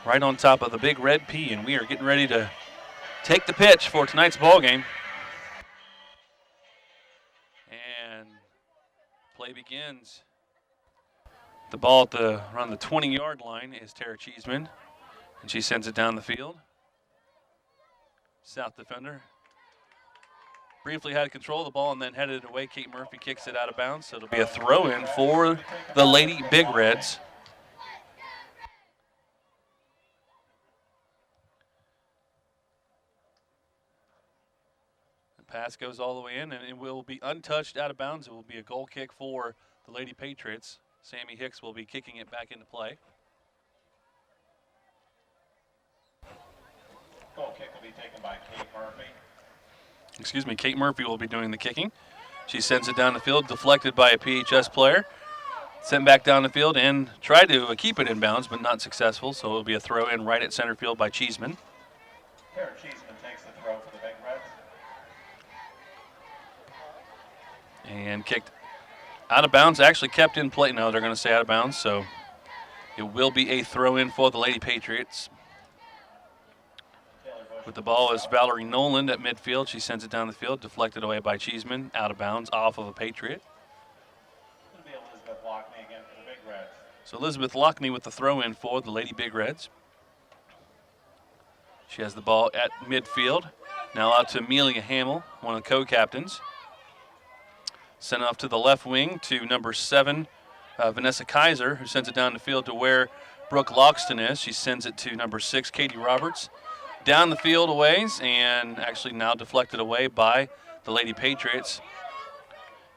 right on top of the big red P, and we are getting ready to take the pitch for tonight's ball game. And play begins. The ball at around the 20-yard line is Tara Cheeseman, and she sends it down the field. South defender briefly had control of the ball and then headed it away. Kate Murphy kicks it out of bounds, so it'll be a throw-in for the Lady Big Reds. The pass goes all the way in, and it will be untouched out of bounds. It will be a goal kick for the Lady Patriots. Sammy Hicks will be kicking it back into play. Goal kick will be taken by Kate Murphy. Excuse me, Kate Murphy will be doing the kicking. She sends it down the field, deflected by a PHS player. Sent back down the field and tried to keep it in bounds, but not successful, so it'll be a throw in right at center field by Cheeseman. Tara Cheeseman takes the throw for the Big Reds. And kicked out of bounds, actually kept in play. No, they're going to say out of bounds, so it will be a throw in for the Lady Patriots. With the ball is Valerie Noland at midfield. She sends it down the field, deflected away by Cheeseman, out of bounds, off of a Patriot. It'll be Elizabeth Lockney again for the Big Reds. So Elizabeth Lockney with the throw-in for the Lady Big Reds. She has the ball at midfield. Now out to Amelia Hamill, one of the co-captains. Sent off to the left wing to number 7, Vanessa Kaiser, who sends it down the field to where Brooke Loxton is. She sends it to number 6, Katie Roberts. Down the field a ways, and actually now deflected away by the Lady Patriots.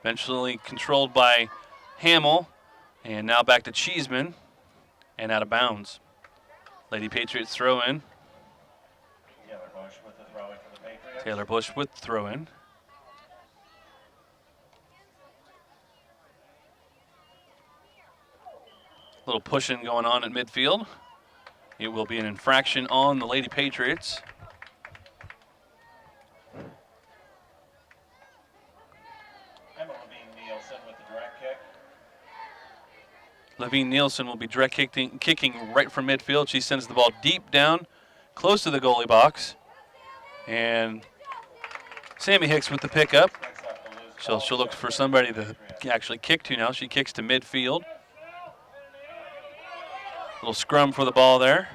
Eventually controlled by Hamill, and now back to Cheeseman, and out of bounds. Lady Patriots throw in. Taylor Bush with the throw in for the Patriots. Taylor Bush with the throw in. Little pushing going on at midfield. It will be an infraction on the Lady Patriots. Emma Levine Nielsen with the direct kick. Levine Nielsen will be direct kicking right from midfield. She sends the ball deep down, close to the goalie box. And Sammy Hicks with the pickup. She'll look for somebody to actually kick to now. She kicks to midfield. Little scrum for the ball there.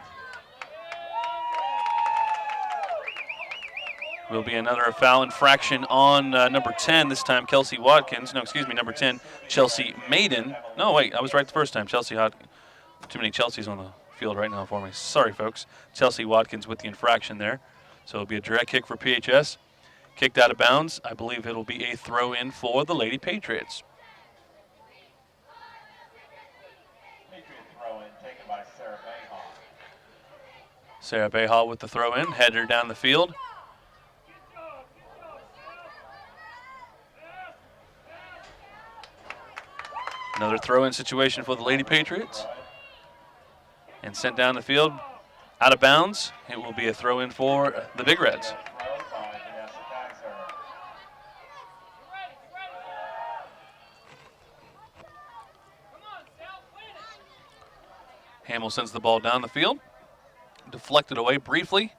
Will be another foul infraction on number 10, this time Kelsey Watkins. No, excuse me, number 10, Chelsea Maiden. No, wait, I was right the first time. Chelsea Watkins. Too many Chelseas on the field right now for me. Sorry, folks. Chelsea Watkins with the infraction there. So it'll be a direct kick for PHS. Kicked out of bounds. I believe it'll be a throw-in for the Lady Patriots. Sarah Bayhall with the throw-in, header down the field. Another throw-in situation for the Lady Patriots. And sent down the field, out of bounds. It will be a throw-in for the Big Reds. Hamill sends the ball down the field. Deflected away briefly.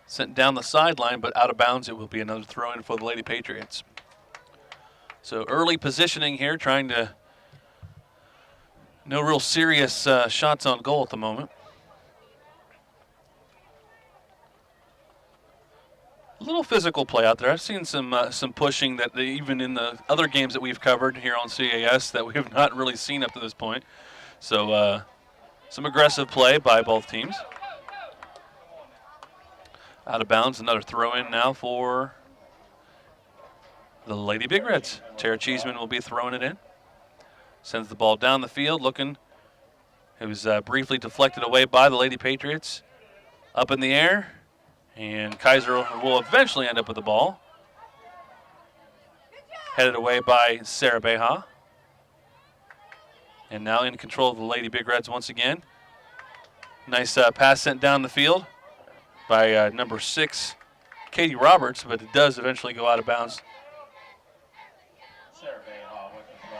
Sent down the sideline, but out of bounds. It will be another throw-in for the Lady Patriots. So early positioning here, trying to, no real serious shots on goal at the moment. A little physical play out there. I've seen some pushing that even in the other games that we've covered here on CAS that we have not really seen up to this point. So some aggressive play by both teams. Out of bounds, another throw-in now for the Lady Big Reds. Tara Cheeseman will be throwing it in. Sends the ball down the field, looking. It was briefly deflected away by the Lady Patriots. Up in the air, and Kaiser will eventually end up with the ball. Headed away by Sarah Beha. And now in control of the Lady Big Reds once again. Nice pass sent down the field by number 6, Katie Roberts, but it does eventually go out of bounds. Sarah Beha with the throw.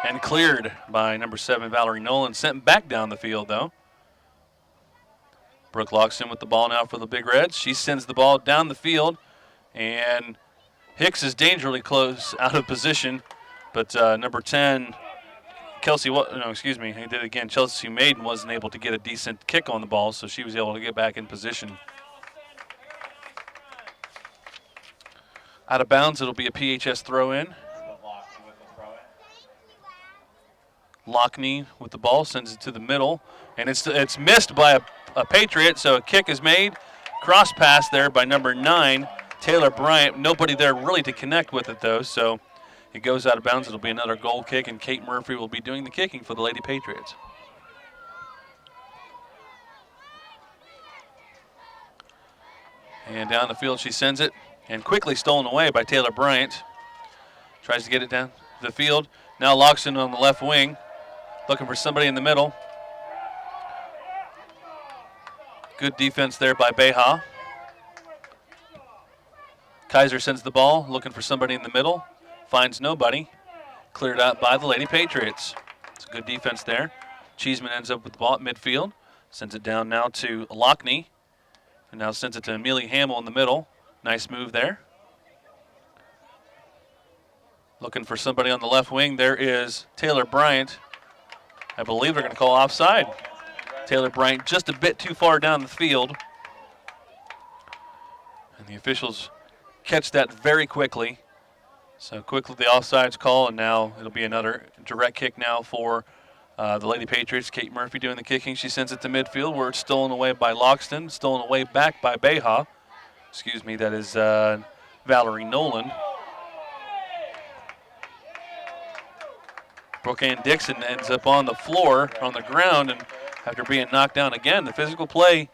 and cleared by number 7, Valerie Nolan. Sent back down the field, though. Brooke Loxton with the ball now for the Big Reds. She sends the ball down the field, and Hicks is dangerously close out of position, but number 10, Chelsea Maiden wasn't able to get a decent kick on the ball, so she was able to get back in position. Out of bounds, it'll be a PHS throw-in. Lockney with the ball, sends it to the middle, and it's missed by a Patriot, so a kick is made. Cross pass there by number 9, Taylor Bryant. Nobody there really to connect with it, though, so it goes out of bounds. It'll be another goal kick, and Kate Murphy will be doing the kicking for the Lady Patriots. And down the field she sends it, and quickly stolen away by Taylor Bryant. Tries to get it down the field. Now Loxton on the left wing, looking for somebody in the middle. Good defense there by Beha. Kaiser sends the ball, looking for somebody in the middle. Finds nobody. Cleared out by the Lady Patriots. It's a good defense there. Cheeseman ends up with the ball at midfield. Sends it down now to Lockney. And now sends it to Amelia Hamill in the middle. Nice move there. Looking for somebody on the left wing. There is Taylor Bryant. I believe they're going to call offside. Taylor Bryant just a bit too far down the field. And the officials catch that very quickly. So quickly the offsides call, and now it'll be another direct kick now for the Lady Patriots. Kate Murphy doing the kicking. She sends it to midfield where it's stolen away by Loxton. Stolen away back by Beha. Excuse me, that is Valerie Nolan. Brooke Ann Dixon ends up on the floor, on the ground, and after being knocked down again, the physical play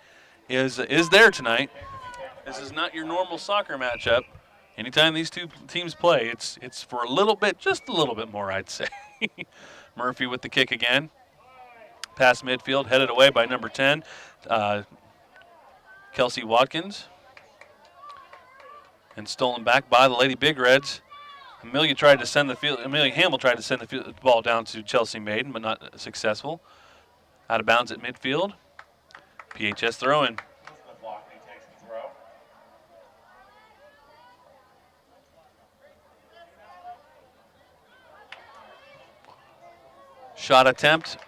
is there tonight. This is not your normal soccer matchup. Anytime these two teams play, it's for a little bit, just a little bit more, I'd say. Murphy with the kick again. Past midfield, headed away by number 10, Kelsey Watkins. And stolen back by the Lady Big Reds. Amelia Hamill tried to send the ball down to Chelsea Maiden, but not successful. Out of bounds at midfield. PHS throw-in. Shot attempt,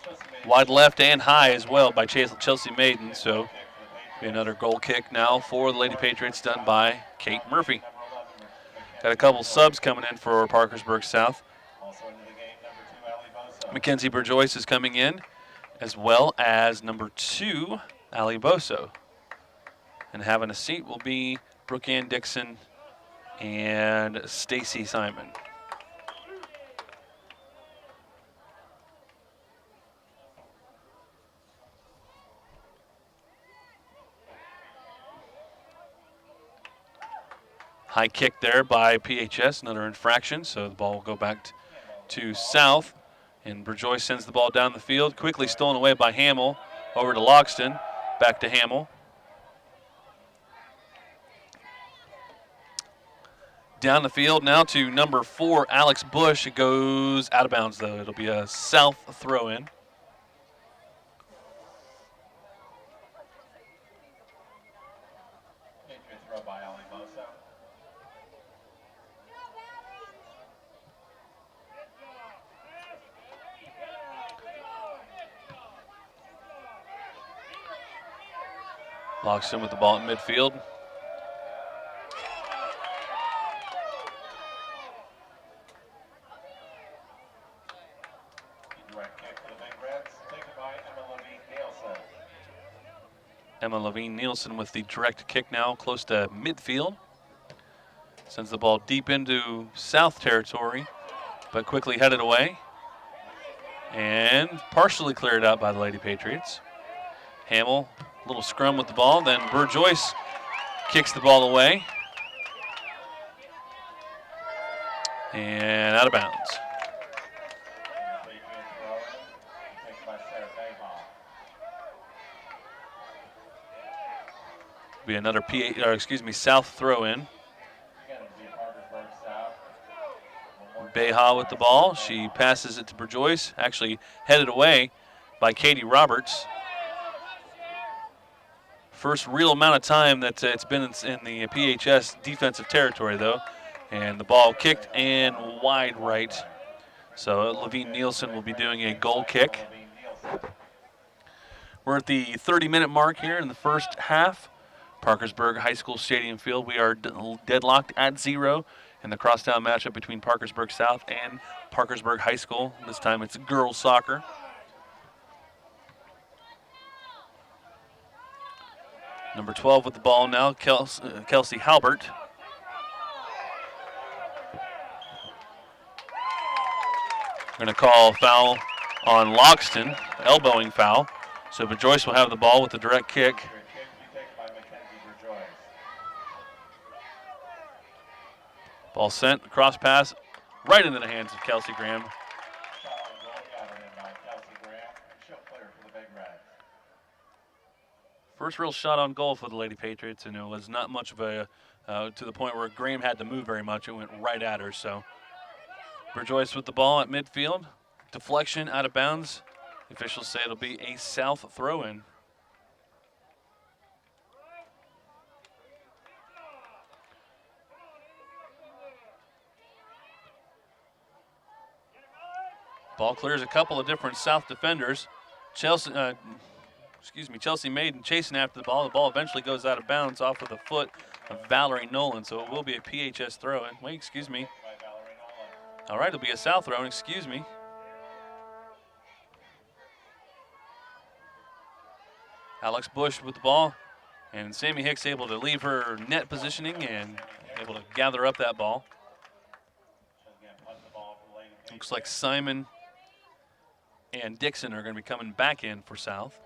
wide left and high as well by Chelsea Maiden. So be another goal kick now for the Lady Patriots, done by Kate Murphy. Got a couple subs coming in for Parkersburg South. Mackenzie Burjoyce is coming in, as well as number 2, Ali Boso. And having a seat will be Brooke Ann Dixon and Stacy Simon. High kick there by PHS, another infraction, so the ball will go back to South. And Burjoyce sends the ball down the field, quickly stolen away by Hamill, over to Loxton, back to Hamill. Down the field now to number 4, Alex Bush. It goes out of bounds, though. It'll be a South throw-in. Loxton with the ball at midfield. Direct kick for the Big Reds, taken by Emma Levine-Nielsen. Emma Levine-Nielsen with the direct kick now, close to midfield. Sends the ball deep into South territory, but quickly headed away. And partially cleared out by the Lady Patriots. Hamill, a little scrum with the ball, then Burjoyce kicks the ball away. And out of bounds. Be another South throw-in. Beha with the ball. She passes it to Burjoyce, actually headed away by Katie Roberts. First real amount of time that it's been in the PHS defensive territory, though. And the ball kicked and wide right. So Levine Nielsen will be doing a goal kick. We're at the 30-minute mark here in the first half. Parkersburg High School Stadium Field. We are deadlocked at 0 in the crosstown matchup between Parkersburg South and Parkersburg High School. This time it's girls soccer. Number 12 with the ball now, Kelsey Halbert. Going to call foul on Logston, elbowing foul. So Burjoyce will have the ball with the direct kick. Ball sent, cross pass, right into the hands of Kelsey Graham. First real shot on goal for the Lady Patriots, and it was not much of a, to the point where Graham had to move very much. It went right at her, so. Burjoyce with the ball at midfield. Deflection out of bounds. The officials say it'll be a South throw-in. Ball clears a couple of different South defenders. Chelsea Maiden chasing after the ball. The ball eventually goes out of bounds off of the foot of Valerie Nolan, so it will be a PHS throw-in. Wait, excuse me. All right, it'll be a South throw-in, excuse me. Alex Bush with the ball, and Sammy Hicks able to leave her net positioning and able to gather up that ball. Looks like Simon and Dixon are going to be coming back in for South.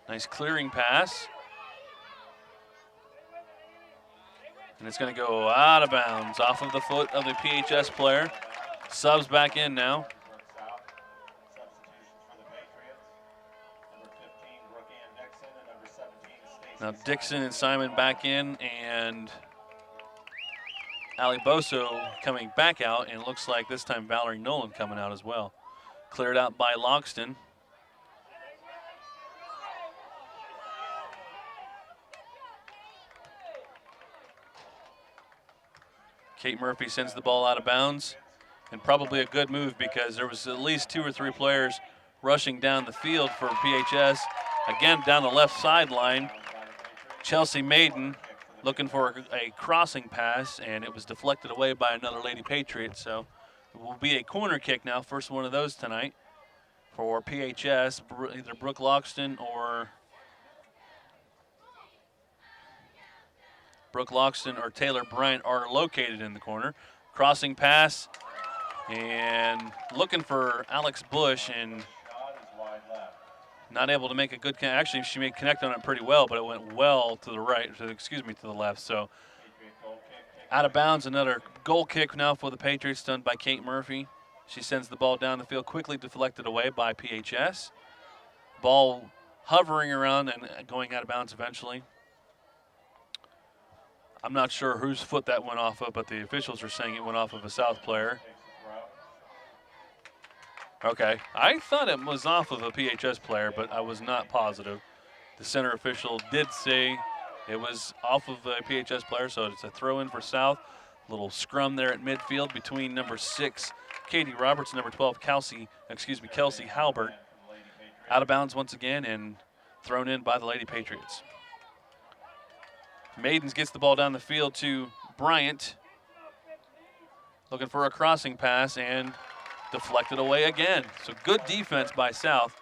Nice clearing pass. And it's going to go out of bounds off of the foot of the PHS player. Subs back in now. Now Dixon and Simon back in, and Ali Boso coming back out, and it looks like this time Valerie Nolan coming out as well. Cleared out by Logston. Kate Murphy sends the ball out of bounds, and probably a good move because there was at least 2 or 3 players rushing down the field for PHS. Again, down the left sideline, Chelsea Maiden looking for a crossing pass, and it was deflected away by another Lady Patriot. So it will be a corner kick now, first one of those tonight for PHS, either Brooke Logston or Taylor Bryant are located in the corner. Crossing pass, and looking for Alex Bush, and not able to make a good connect. Actually, she made connect on it pretty well, but it went well to the right, to the left. So out of bounds, another goal kick now for the Patriots, done by Kate Murphy. She sends the ball down the field, quickly deflected away by PHS. Ball hovering around and going out of bounds eventually. I'm not sure whose foot that went off of, but the officials are saying it went off of a South player. Okay, I thought it was off of a PHS player, but I was not positive. The center official did say it was off of a PHS player, so it's a throw-in for South. Little scrum there at midfield between number 6, Katie Roberts, and number 12, Kelsey Halbert. Out of bounds once again and thrown in by the Lady Patriots. Maidens gets the ball down the field to Bryant. Looking for a crossing pass and deflected away again. So good defense by South.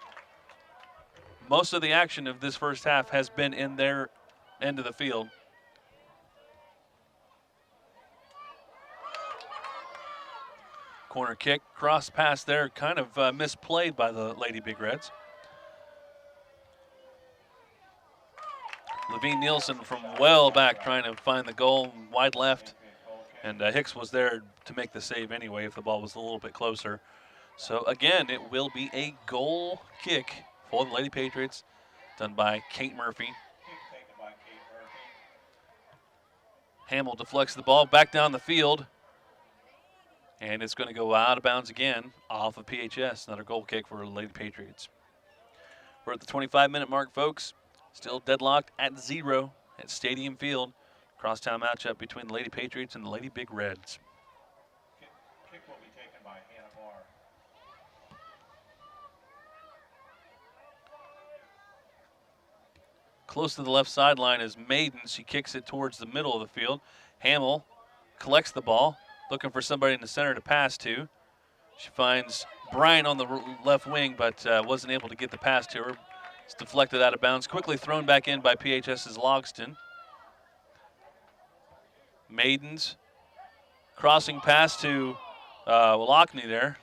Most of the action of this first half has been in their end of the field. Corner kick, cross pass there, kind of misplayed by the Lady Big Reds. Levine Nielsen from well back trying to find the goal, wide left. And Hicks was there to make the save anyway if the ball was a little bit closer. So again, it will be a goal kick for the Lady Patriots, done by Kate Murphy. Hamill deflects the ball back down the field. And it's going to go out of bounds again off of PHS. Another goal kick for the Lady Patriots. We're at the 25-minute mark, folks. Still deadlocked at 0 at Stadium Field. Crosstown matchup between the Lady Patriots and the Lady Big Reds. Kick will be taken by Hannah Moore. Close to the left sideline is Maiden. She kicks it towards the middle of the field. Hamill collects the ball, looking for somebody in the center to pass to. She finds Bryan on the left wing, but wasn't able to get the pass to her. It's deflected out of bounds. Quickly thrown back in by PHS's Logston. Maiden's crossing pass to Lockney there.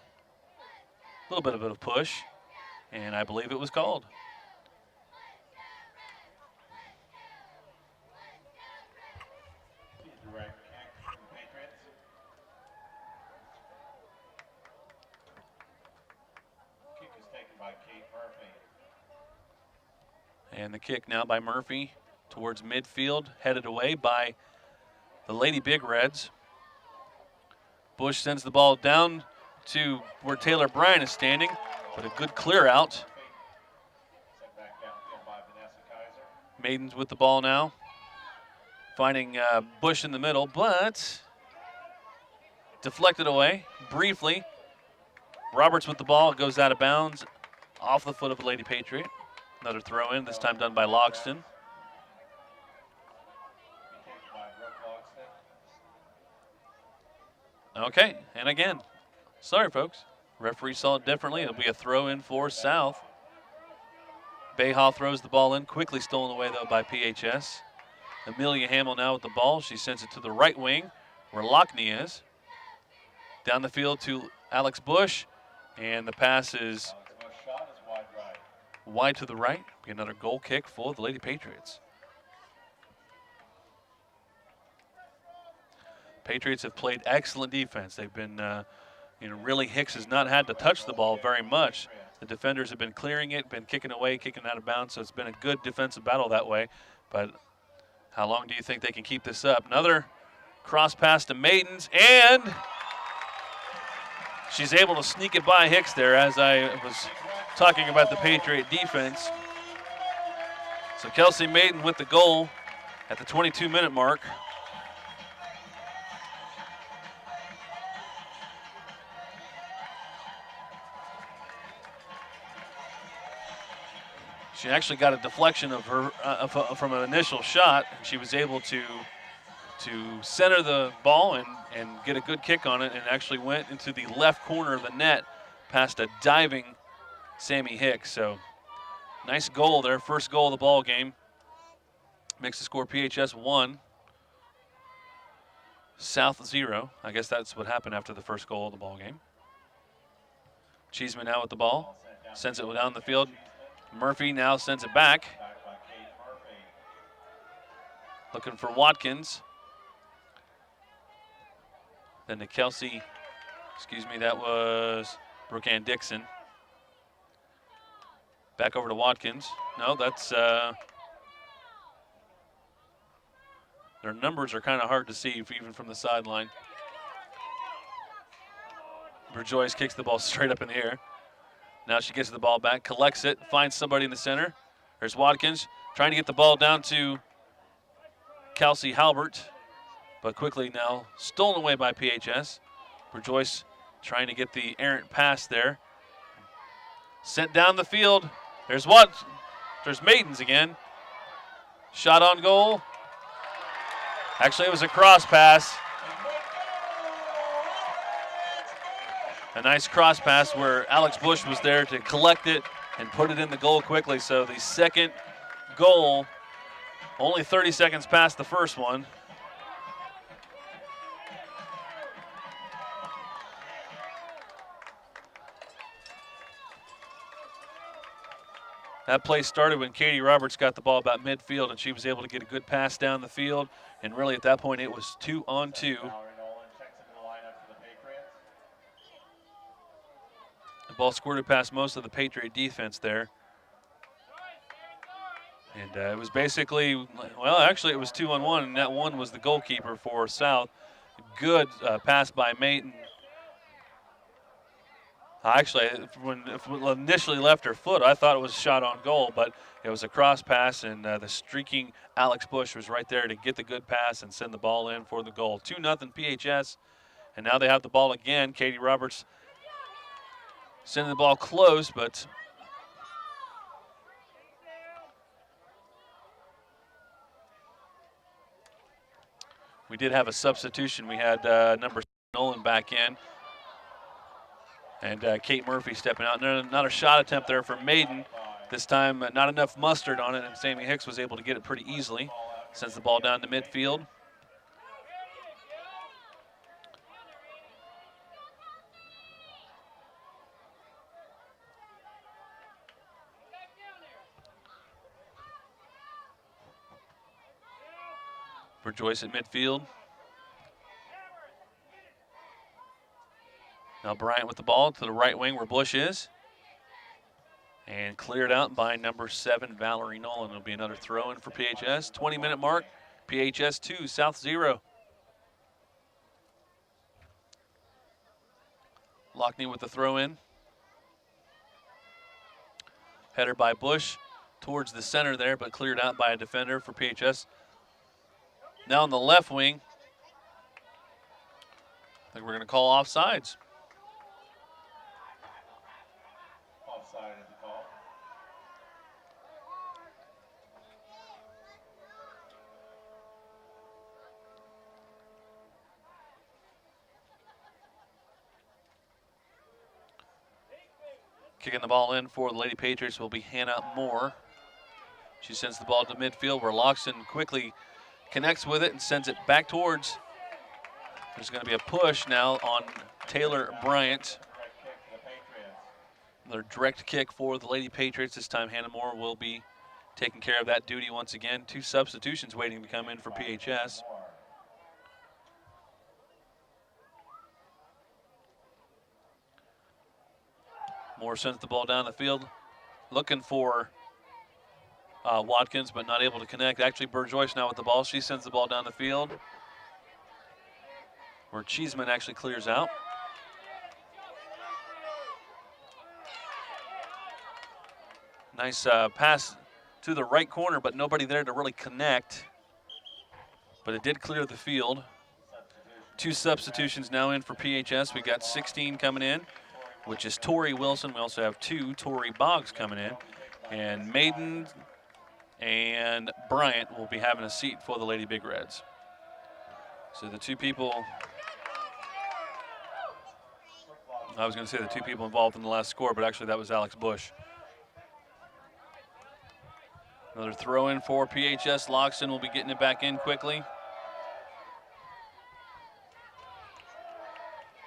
A little bit of a push, and I believe it was called. Direct kick for the Patriots. Kick is taken by Kate Murphy. And the kick now by Murphy towards midfield, headed away by the Lady Big Reds. Bush sends the ball down to where Taylor Bryan is standing, but a good clear out. Sent back downfield by Vanessa Kaiser. Maiden's with the ball now, finding Bush in the middle, but deflected away briefly. Roberts with the ball, goes out of bounds off the foot of a Lady Patriot. Another throw in, this time done by Logston. Okay, and again, sorry folks, referee saw it differently. It'll be a throw in for South. Bayhall throws the ball in, quickly stolen away though by PHS. Amelia Hamill now with the ball. She sends it to the right wing where Lockney is. Down the field to Alex Bush, and the pass is wide to the right. Be another goal kick for the Lady Patriots. Patriots have played excellent defense. They've been, really Hicks has not had to touch the ball very much. The defenders have been clearing it, been kicking away, kicking out of bounds, so it's been a good defensive battle that way. But how long do you think they can keep this up? Another cross pass to Maidens, and she's able to sneak it by Hicks there as I was talking about the Patriot defense. So Kelsey Maiden with the goal at the 22-minute mark. She actually got a deflection of her from an initial shot. She was able to center the ball and get a good kick on it, and actually went into the left corner of the net past a diving Sammy Hicks. So nice goal there, first goal of the ball game. Makes the score PHS 1, South 0. I guess that's what happened after the first goal of the ball game. Cheeseman now with the ball, sends it down the field. Murphy now sends it back. Looking for Watkins. Then to Kelsey, that was Brooke-Ann Dixon. Back over to Watkins. No, that's, their numbers are kind of hard to see even from the sideline. Burjoyce kicks the ball straight up in the air. Now she gets the ball back, collects it, finds somebody in the center. There's Watkins trying to get the ball down to Kelsey Halbert, but quickly now stolen away by PHS. Burjoyce trying to get the errant pass there. Sent down the field. There's Maidens again. Shot on goal. Actually, it was a cross pass. A nice cross pass where Alex Bush was there to collect it and put it in the goal quickly. So the second goal, only 30 seconds past the first one. That play started when Katie Roberts got the ball about midfield, and she was able to get a good pass down the field. And really at that point, it was 2-on-2. The ball squirted past most of the Patriot defense there. And it was basically, well, actually it was 2-on-1, and that one was the goalkeeper for South. Good pass by Maiden Actually, when it initially left her foot, I thought it was a shot on goal, but it was a cross pass, and the streaking Alex Bush was right there to get the good pass and send the ball in for the goal. 2-0 PHS, and now they have the ball again. Katie Roberts sending the ball close, but we did have a substitution. We had number Nolan back in. And Kate Murphy stepping out. Another shot attempt there for Maiden. This time, not enough mustard on it, and Sammy Hicks was able to get it pretty easily. Sends the ball down to midfield. For Joyce at midfield. Now Bryant with the ball to the right wing where Bush is. And cleared out by number 7, Valerie Nolan. It'll be another throw in for PHS. 20-minute mark, PHS 2, South 0. Lockney with the throw in. Header by Bush towards the center there, but cleared out by a defender for PHS. Now on the left wing, I think we're going to call offsides. Offside is the call. Kicking the ball in for the Lady Patriots will be Hannah Moore. She sends the ball to midfield where Loxton quickly connects with it and sends it back towards. There's going to be a push now on Taylor Bryant. Another direct kick for the Lady Patriots. This time Hannah Moore will be taking care of that duty once again. 2 substitutions waiting to come in for PHS. Moore sends the ball down the field, looking for Watkins, but not able to connect. Actually, Burjoyce now with the ball. She sends the ball down the field, where Cheeseman actually clears out. Nice pass to the right corner, but nobody there to really connect. But it did clear the field. 2 substitutions now in for PHS. We got 16 coming in, which is Tori Wilson. We also have 2 Tori Boggs coming in. And Maiden and Bryant will be having a seat for the Lady Big Reds. So the 2 people, I was going to say the 2 people involved in the last score, but actually that was Alex Bush. Another throw in for PHS. Loxton will be getting it back in quickly.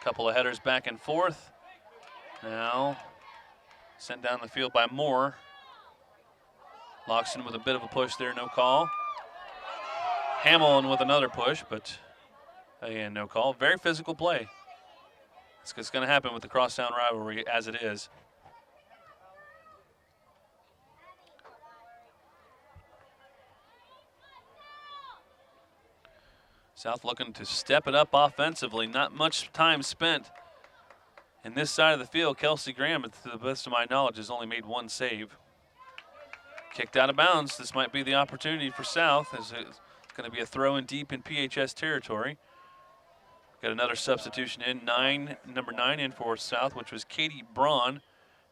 Couple of headers back and forth. Now sent down the field by Moore. Loxton with a bit of a push there, no call. Hamilton with another push, but again, no call. Very physical play. It's going to happen with the crosstown rivalry as it is. South looking to step it up offensively. Not much time spent in this side of the field. Kelsey Graham, to the best of my knowledge, has only made 1 save. Kicked out of bounds. This might be the opportunity for South, as it's going to be a throw in deep in PHS territory. Got another substitution in, number 9 in for South, which was Katie Braun,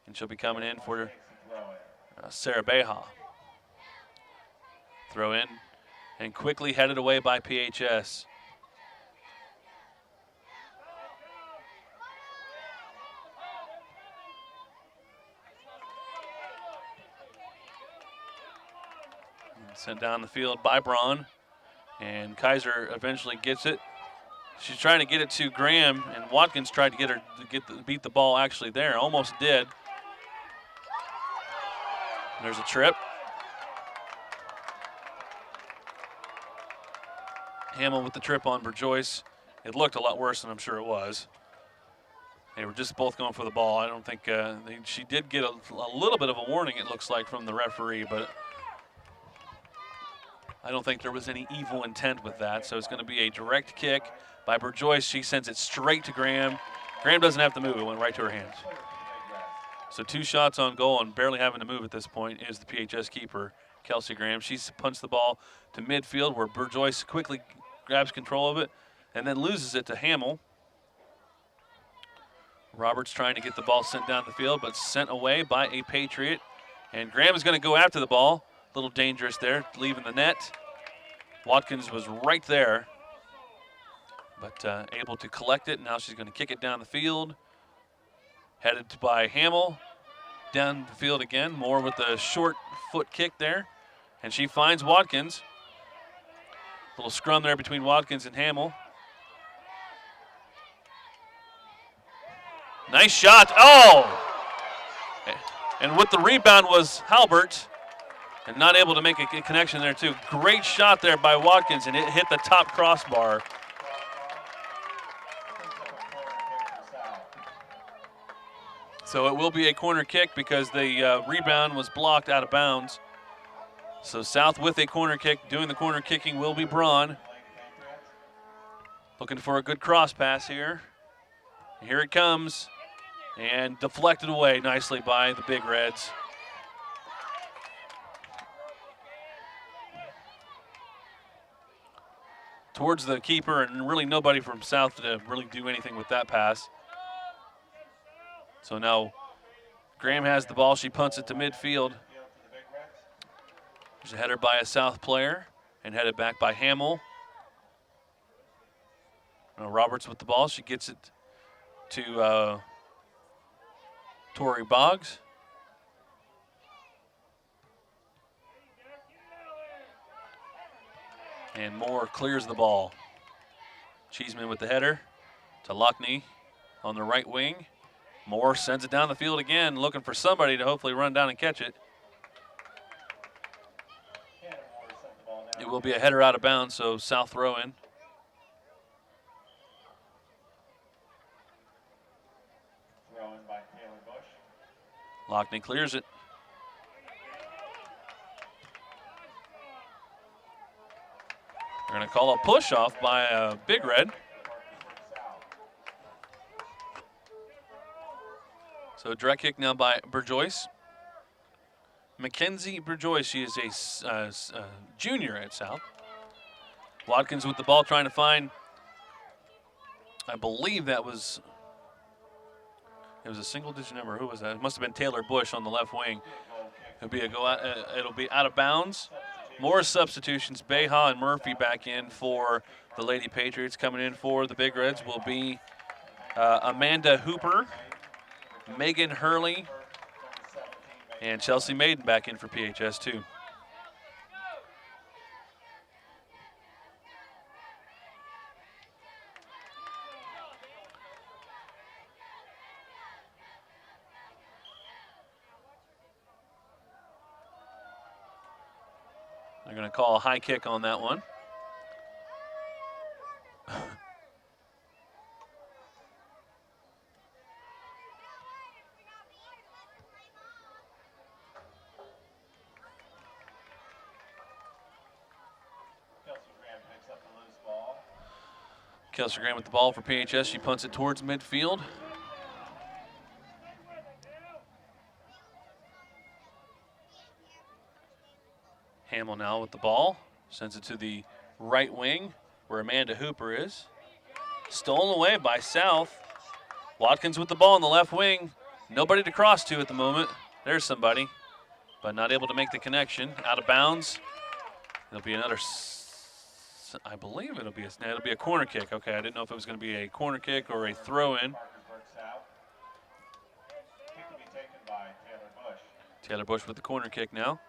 and she'll be coming in for Sarah Beha. Throw in and quickly headed away by PHS. Sent down the field by Braun, and Kaiser eventually gets it. She's trying to get it to Graham, and Watkins tried to get her to beat the ball actually there. Almost did. There's a trip. Hamill with the trip on Burjoyce. It looked a lot worse than I'm sure it was. They were just both going for the ball. I don't think she did get a little bit of a warning, it looks like, from the referee, but I don't think there was any evil intent with that. So it's going to be a direct kick by Burjoyce. She sends it straight to Graham. Graham doesn't have to move. It went right to her hands. So 2 shots on goal and barely having to move at this point is the PHS keeper, Kelsey Graham. She's punched the ball to midfield where Burjoyce quickly grabs control of it and then loses it to Hamill. Roberts trying to get the ball sent down the field, but sent away by a Patriot. And Graham is going to go after the ball. A little dangerous there, leaving the net. Watkins was right there, but able to collect it. Now she's going to kick it down the field. Headed by Hamill. Down the field again, Moore with the short foot kick there. And she finds Watkins. Little scrum there between Watkins and Hamill. Nice shot. Oh! And with the rebound was Halbert. And not able to make a connection there, too. Great shot there by Watkins, and it hit the top crossbar. So it will be a corner kick because the rebound was blocked out of bounds. So South with a corner kick. Doing the corner kicking will be Braun. Looking for a good cross pass here. Here it comes. And deflected away nicely by the Big Reds. Towards the keeper, and really nobody from South to really do anything with that pass. So now Graham has the ball. She punts it to midfield. There's a header by a South player and headed back by Hamill. Now Roberts with the ball. She gets it to Tori Boggs. And Moore clears the ball. Cheeseman with the header to Lockney on the right wing. Moore sends it down the field again, looking for somebody to hopefully run down and catch it. It will be a header out of bounds, so South throw in. Throw in by Taylor Bush. Lockney clears it. They're going to call a push off by Big Red. So direct kick now by Burjoyce. Mackenzie Burjoyce, she is a junior at South. Watkins with the ball trying to find, I believe it was a single digit number. Who was that? It must have been Taylor Bush on the left wing. It'll be it'll be out of bounds. More substitutions. Beha and Murphy back in for the Lady Patriots. Coming in for the Big Reds will be Amanda Hooper, Megan Hurley, and Chelsea Maiden back in for PHS too. They're going to call a high kick on that one. Kelsey Graham with the ball for PHS. She punts it towards midfield. Hamill now with the ball. Sends it to the right wing where Amanda Hooper is. Stolen away by South. Watkins with the ball in the left wing. Nobody to cross to at the moment. There's somebody, but not able to make the connection. Out of bounds. It'll be another, I believe it'll be a corner kick. Okay, I didn't know if it was going to be a corner kick or a throw-in. Taylor Bush with the corner kick now.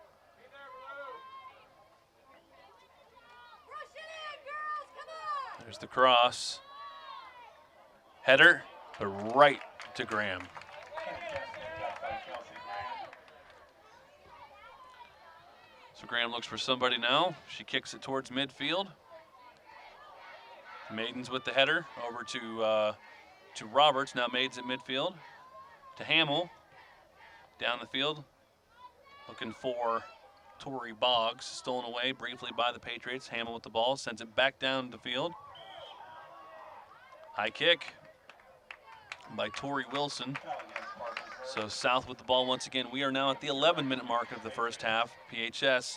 There's the cross. Header, but right to Graham. So Graham looks for somebody now. She kicks it towards midfield. Maiden's with the header over to Roberts. Now Maiden's at midfield. To Hamill. Down the field. Looking for Tori Boggs. Stolen away briefly by the Patriots. Hamill with the ball. Sends it back down the field. High kick by Tori Wilson. So South with the ball once again. We are now at the 11-minute mark of the first half. PHS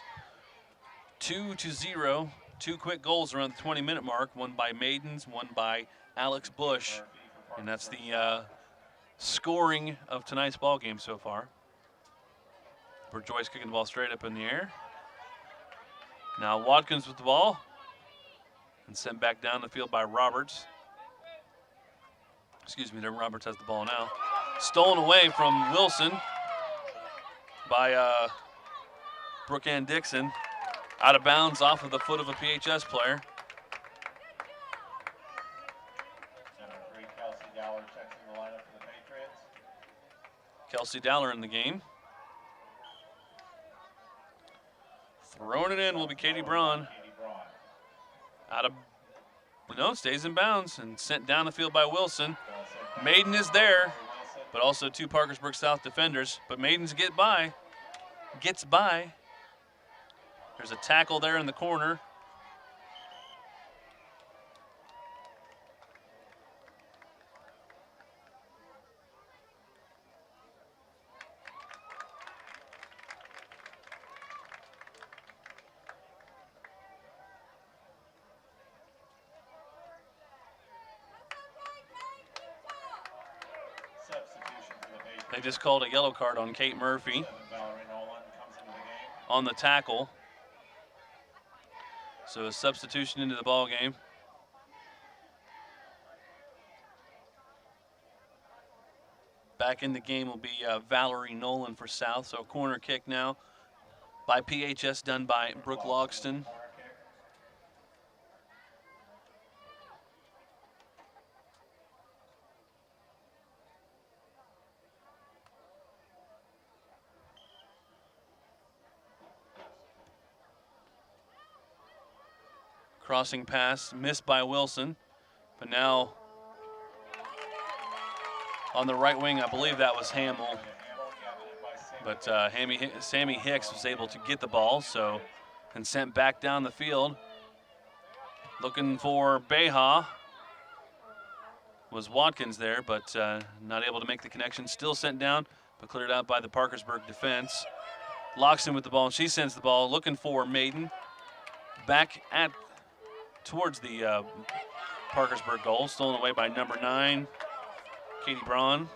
2-0. 2 quick goals around the 20-minute mark. One by Maidens, one by Alex Bush. And that's the scoring of tonight's ball game so far. Joyce kicking the ball straight up in the air. Now Watkins with the ball. And sent back down the field by Roberts. Excuse me, Roberts has the ball now. Stolen away from Wilson by Brooke Ann Dixon. Out of bounds off of the foot of a PHS player. Number 3, Kelsey Dowler checks in the lineup for the Patriots. Kelsey Dowler in the game. Throwing it in will be Katie Braun. Out of, no, stays in bounds and sent down the field by Wilson. Maiden is there, but also 2 Parkersburg South defenders. But Maiden's gets by. There's a tackle there in the corner. They just called a yellow card on Kate Murphy on the tackle. So a substitution into the ball game. Back in the game will be Valerie Nolan for South. So a corner kick now by PHS done by Brooke Logston. Crossing pass missed by Wilson, but now on the right wing, I believe that was Hamill. But Sammy Hicks was able to get the ball, so and sent back down the field. Looking for Beha. Was Watkins there, but not able to make the connection. Still sent down, but cleared out by the Parkersburg defense. Loxton with the ball, and she sends the ball. Looking for Maiden. Back at towards the Parkersburg goal. Stolen away by number 9, Katie Braun.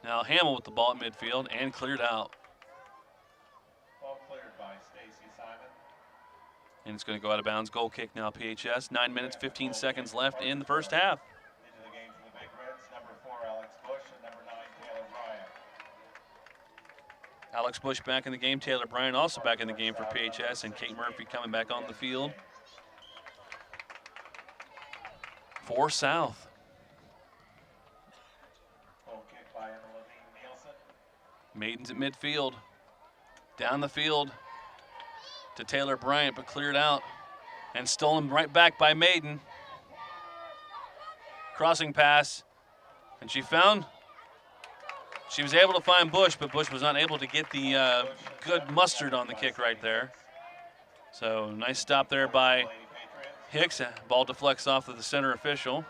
Now Hamill with the ball at midfield and cleared out. Ball cleared by Stacy Simon. And it's going to go out of bounds. Goal kick now, PHS. 9 minutes, 15 seconds left in the first half. Into the game for the Big Reds, number 4, Alex Bush, and number 9, Taylor Bryant. Alex Bush back in the game. Taylor Bryant also back in the game for PHS, and Kate Murphy coming back on the field for South. Goal kick by Emma Nielsen. Maidens at midfield. Down the field to Taylor Bryant, but cleared out and stolen right back by Maiden. Crossing pass, and she was able to find Bush, but Bush was not able to get the good mustard on the kick right there. So nice stop there by Hicks. Ball deflects off of the center official.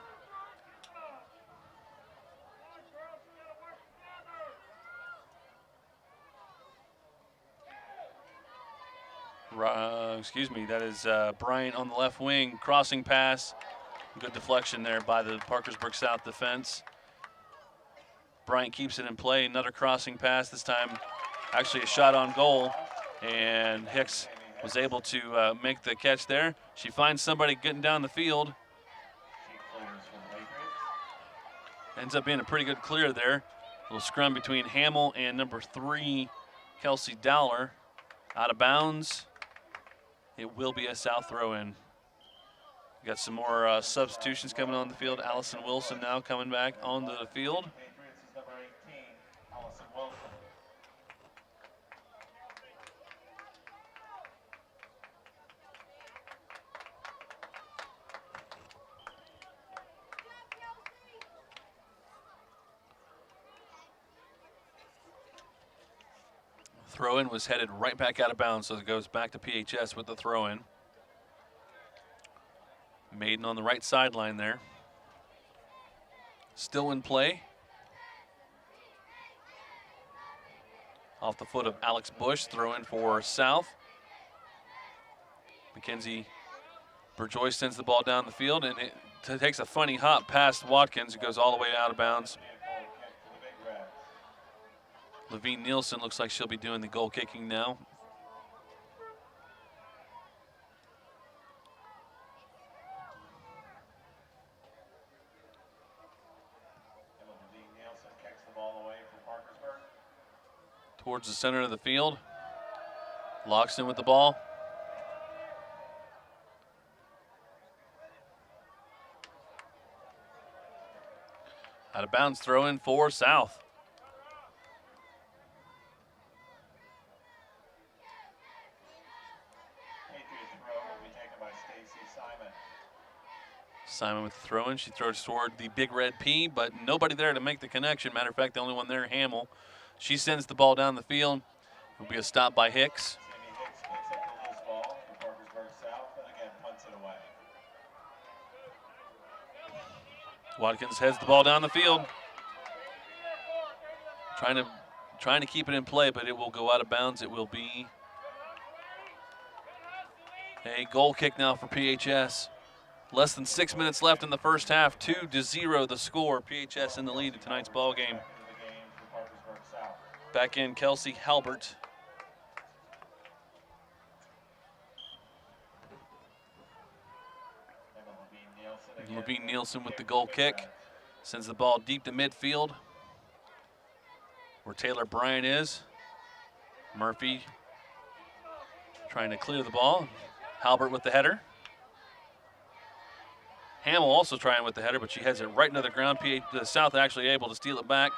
That is Bryant on the left wing. Crossing pass. Good deflection there by the Parkersburg South defense. Bryant keeps it in play. Another crossing pass, this time actually a shot on goal. And Hicks was able to make the catch there. She finds somebody getting down the field. Ends up being a pretty good clear there. A little scrum between Hamill and number 3, Kelsey Dowler. Out of bounds. It will be a South throw-in. We got some more substitutions coming on the field. Allison Wilson now coming back onto the field. Patriots is number 18, Allison Wilson. Throw-in was headed right back out of bounds, so it goes back to PHS with the throw-in. Maiden on the right sideline there. Still in play. Off the foot of Alex Bush, throw in for South. Mackenzie Burjoy sends the ball down the field, and it takes a funny hop past Watkins. It goes all the way out of bounds. Levine Nielsen looks like she'll be doing the goal kicking now. Nielsen kicks the ball away from Parkersburg. Towards the center of the field. Locks in with the ball. Out of bounds, throw in for South. Patriots throw will be taken by Stacy Simon. Simon with the throw in. She throws toward the big red P, but nobody there to make the connection. Matter of fact, the only one there, Hamill. She sends the ball down the field. It'll be a stop by Hicks. Sammy Hicks picks up the loose ball for Parkersburg South and again punts it away. Watkins heads the ball down the field. Trying to keep it in play, but it will go out of bounds. It will be a goal kick now for PHS. Less than 6 minutes left in the first half. 2-0 the score. PHS in the lead in tonight's ball game. Back in Kelsey Halbert. Levine Nielsen with the goal kick. Sends the ball deep to midfield, where Taylor Bryant is. Murphy trying to clear the ball. Halbert with the header. Hamill also trying with the header, but she heads it right into the ground. The South actually able to steal it back.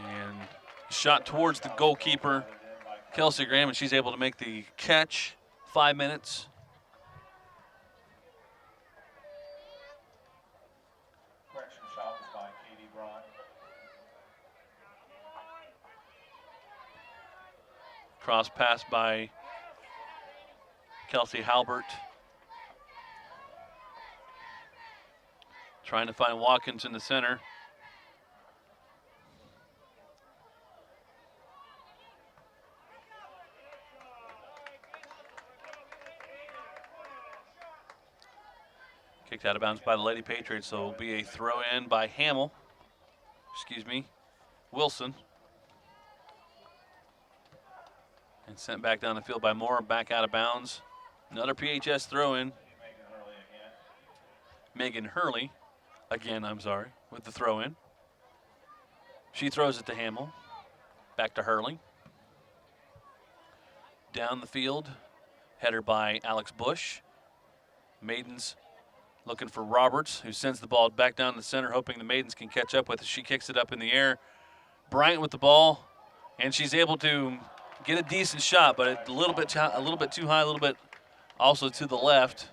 And shot towards the goalkeeper, Kelsey Graham, and she's able to make the catch. 5 minutes. Correction shot was by Katie Braun. Cross pass by Kelsey Halbert. Trying to find Watkins in the center. Kicked out of bounds by the Lady Patriots, so it'll be a throw in by Wilson. And sent back down the field by Moore, back out of bounds. Another PHS throw in. Megan Hurley, again, with the throw in. She throws it to Hamill. Back to Hurley. Down the field, header by Alex Bush. Maidens looking for Roberts, who sends the ball back down the center, hoping the Maidens can catch up with it. She kicks it up in the air. Bryant with the ball, and she's able to get a decent shot, but a little bit too high, a little bit also to the left.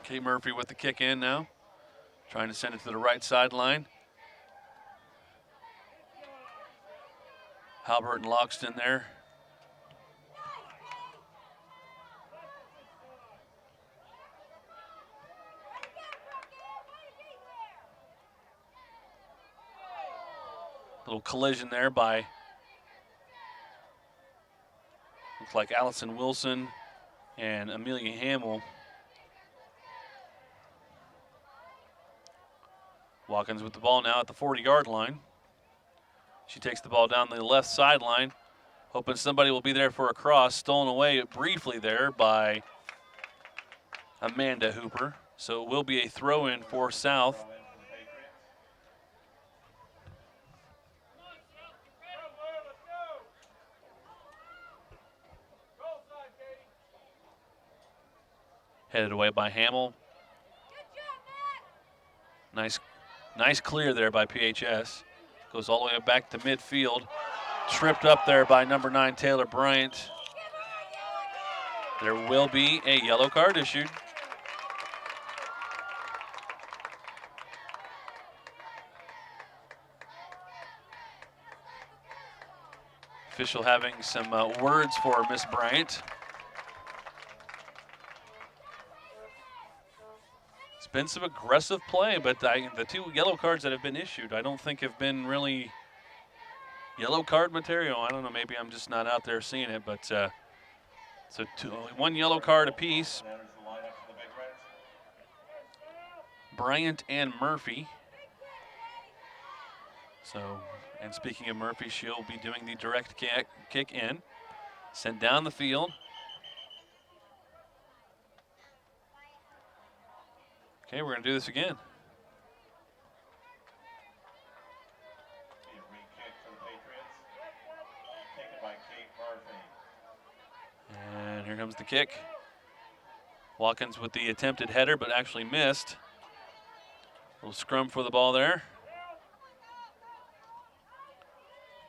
Kate Murphy with the kick in now, trying to send it to the right sideline. Halbert and Loxton there. Little collision there by, looks like Allison Wilson and Amelia Hamill. Watkins with the ball now at the 40-yard line. She takes the ball down the left sideline, hoping somebody will be there for a cross. Stolen away briefly there by Amanda Hooper. So it will be a throw-in for South. Headed away by Hamill. Nice clear there by PHS. Goes all the way back to midfield. Tripped up there by number 9, Taylor Bryant. There will be a yellow card issued. Official having some words for Miss Bryant. been some aggressive play, but the 2 yellow cards that have been issued, I don't think have been really yellow card material. I don't know, maybe I'm just not out there seeing it, but so 1 yellow card apiece. There's the lineup for the Big Reds. Bryant and Murphy. So, and speaking of Murphy, she'll be doing the direct kick in, sent down the field. Okay, we're going to do this again. Be a re-kick for the Patriots. Taken by Kate Murphy. And here comes the kick. Watkins with the attempted header, but actually missed. Little scrum for the ball there.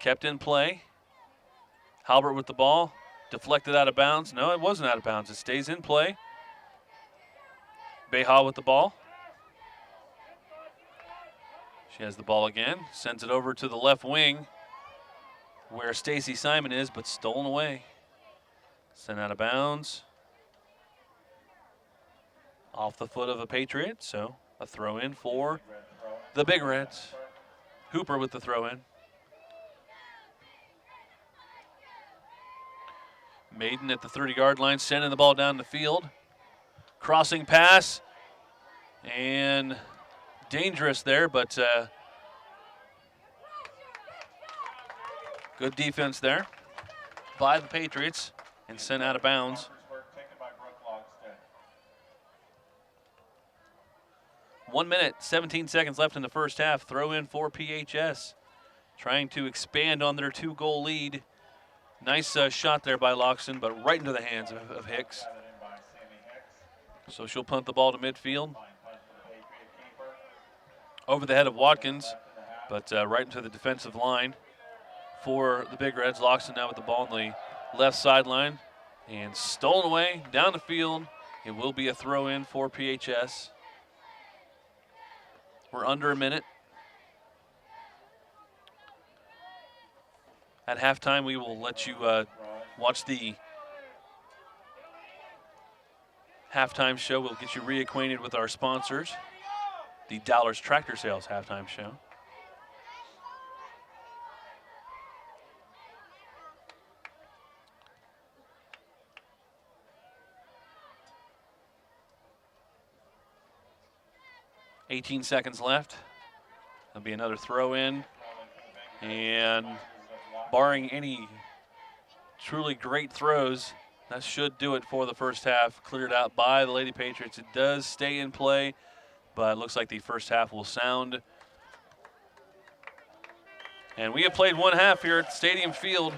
Kept in play. Halbert with the ball. Deflected out of bounds. No, it wasn't out of bounds. It stays in play. Beha with the ball. She has the ball again. Sends it over to the left wing where Stacy Simon is, but stolen away. Sent out of bounds. Off the foot of a Patriot, so a throw in for the Big Reds. Hooper with the throw in. Maiden at the 30-yard line, sending the ball down the field. Crossing pass, and dangerous there, but good defense there by the Patriots and sent out of bounds. Parkersburg, taken by Brooke Logston. 1 minute, 17 seconds left in the first half. Throw in for PHS, trying to expand on their 2-goal lead. Nice shot there by Loxton, but right into the hands of Hicks. Gathered in by Sammy Hicks. So she'll punt the ball to midfield. Fine punt for the Patriot keeper. Over the head of Watkins, Left in the half. but right into the defensive line for the Big Reds. Loxton now with the ball on the left sideline and stolen away down the field. It will be a throw in for PHS. We're under a minute. At halftime, we will let you watch the halftime show. We'll get you reacquainted with our sponsors, the Dollars Tractor Sales halftime show. $18 seconds left. There'll be another throw in, and barring any truly great throws, that should do it for the first half. Cleared out by the Lady Patriots. It does stay in play, but it looks like the first half will sound. And we have played 1 half here at Stadium Field.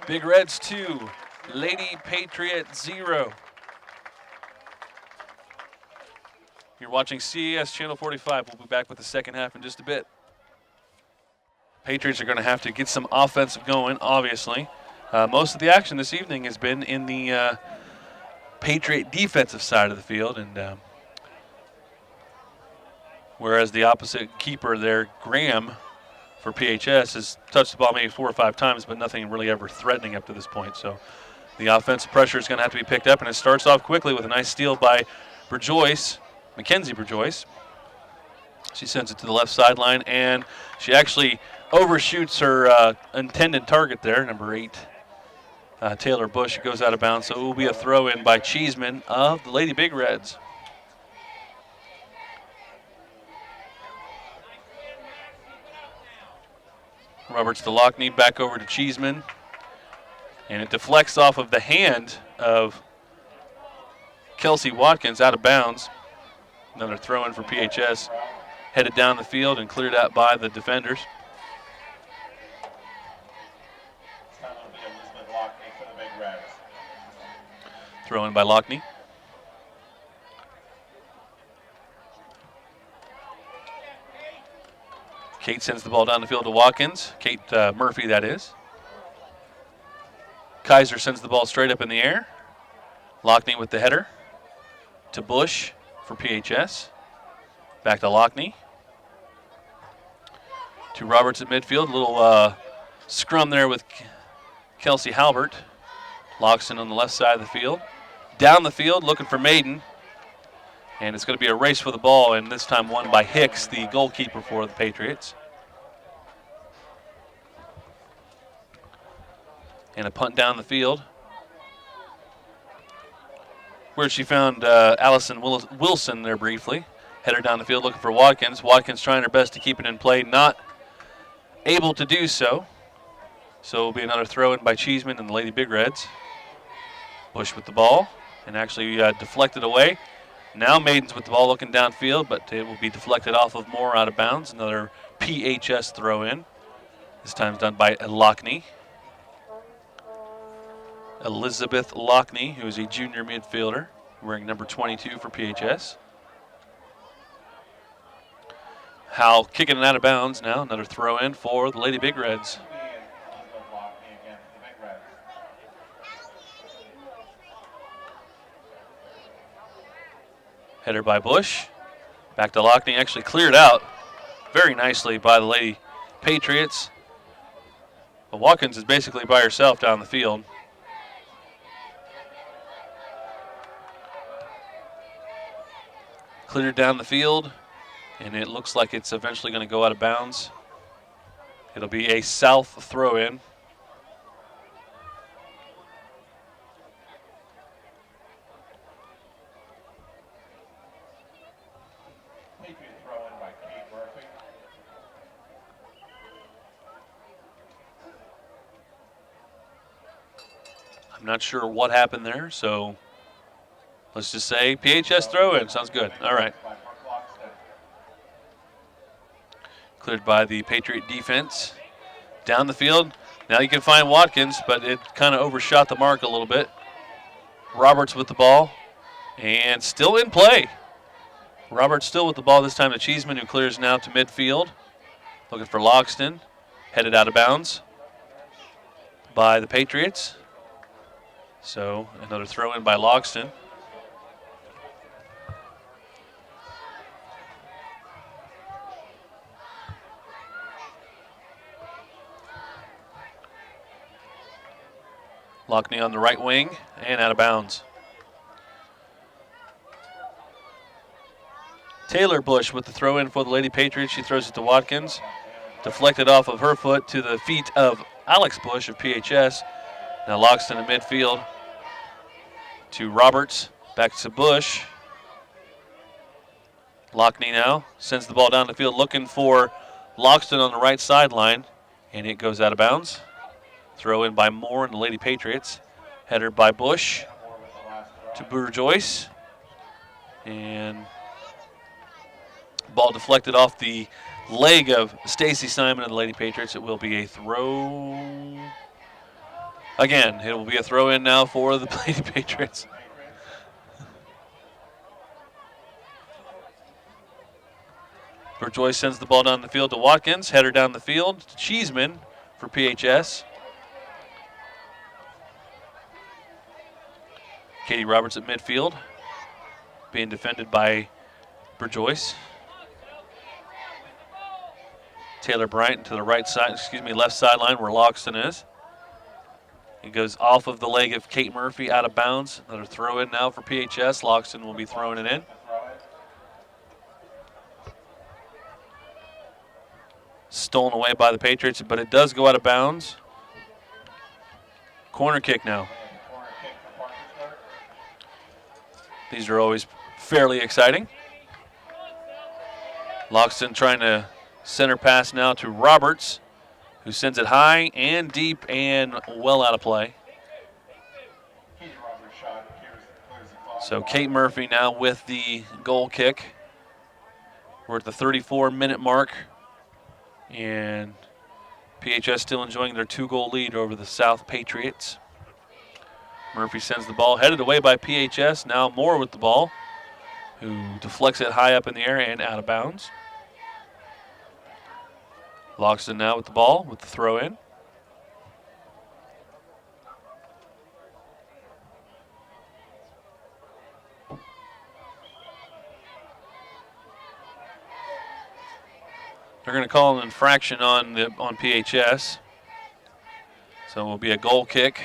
Big Reds 2, Lady Patriot 0. You're watching CES Channel 45. We'll be back with the second half in just a bit. Patriots are going to have to get some offensive going, obviously. Most of the action this evening has been in the Patriot defensive side of the field, and whereas the opposite keeper there, Graham, for PHS, has touched the ball maybe 4 or 5 times, but nothing really ever threatening up to this point. So the offensive pressure is going to have to be picked up, and it starts off quickly with a nice steal by Mackenzie Burjoyce. She sends it to the left sideline, and she actually overshoots her intended target there, number 8, Taylor Bush. It goes out of bounds, so it will be a throw-in by Cheeseman of the Lady Big Reds. Roberts to Lockney, back over to Cheeseman, and it deflects off of the hand of Kelsey Watkins out of bounds. Another throw-in for PHS. Headed down the field and cleared out by the defenders. This time it'll be Elizabeth Lockney for the Big Reds. Throw in by Lockney. Kate sends the ball down the field to Watkins. Kate Murphy, that is. Kaiser sends the ball straight up in the air. Lockney with the header to Bush for PHS. Back to Lockney. To Roberts at midfield. A little scrum there with Kelsey Halbert. Loxton on the left side of the field. Down the field looking for Maiden. And it's going to be a race for the ball, and this time won by Hicks, the goalkeeper for the Patriots. And a punt down the field, where she found Allison Wilson there briefly. Header down the field looking for Watkins. Watkins trying her best to keep it in play, not able to do so. So it'll be another throw in by Cheeseman and the Lady Big Reds. Bush with the ball, and actually deflected away. Now Maiden's with the ball looking downfield, but it will be deflected off of Moore out of bounds. Another PHS throw in. This time done by Lockney. Elizabeth Lockney, who is a junior midfielder, wearing number 22 for PHS. Howell kicking it out of bounds now. Another throw in for the Lady Big Reds. Header by Bush. Back to Lockney, actually cleared out very nicely by the Lady Patriots. But Watkins is basically by herself down the field. Cleared down the field, and it looks like it's eventually going to go out of bounds. It'll be a south throw-in. I'm not sure what happened there, so let's just say PHS throw-in. Sounds good. All right. Cleared by the Patriot defense. Down the field. Now you can find Watkins, but it kind of overshot the mark a little bit. Roberts with the ball, and still in play. Roberts still with the ball, this time to Cheeseman, who clears now to midfield. Looking for Logston. Headed out of bounds by the Patriots. So another throw in by Logston. Lockney on the right wing and out of bounds. Taylor Bush with the throw in for the Lady Patriots. She throws it to Watkins. Deflected off of her foot to the feet of Alex Bush of PHS. Now Logston in midfield to Roberts. Back to Bush. Lockney now sends the ball down the field looking for Logston on the right sideline. And it goes out of bounds. Throw in by Moore and the Lady Patriots. Header by Bush to Bourgeois. And ball deflected off the leg of Stacy Simon and the Lady Patriots. It will be a throw. Again, it will be a throw in now for the Lady Patriots. Bourgeois sends the ball down the field to Watkins. Header down the field to Cheeseman for PHS. Katie Roberts at midfield, being defended by Bourgeois. Taylor Bryant to the right side, left sideline where Logston is. It goes off of the leg of Kate Murphy out of bounds. Another throw in now for PHS. Logston will be throwing it in. Stolen away by the Patriots, but it does go out of bounds. Corner kick now. These are always fairly exciting. Logston trying to center pass now to Roberts, who sends it high and deep and well out of play. So Kate Murphy now with the goal kick. We're at the 34-minute mark, and PHS still enjoying their 2-goal lead over the South Patriots. Murphy sends the ball, headed away by PHS. Now Moore with the ball, who deflects it high up in the air and out of bounds. Logston now with the ball, with the throw in. They're going to call an infraction on PHS. So it will be a goal kick.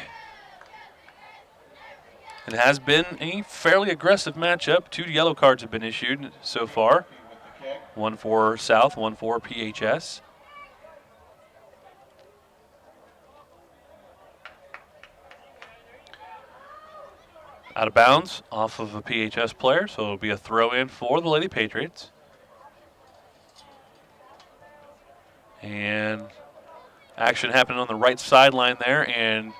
It has been a fairly aggressive matchup. 2 yellow cards have been issued so far. With the kick. 1 for South, 1 for PHS. Out of bounds off of a PHS player, so it'll be a throw in for the Lady Patriots. And action happened on the right sideline there, and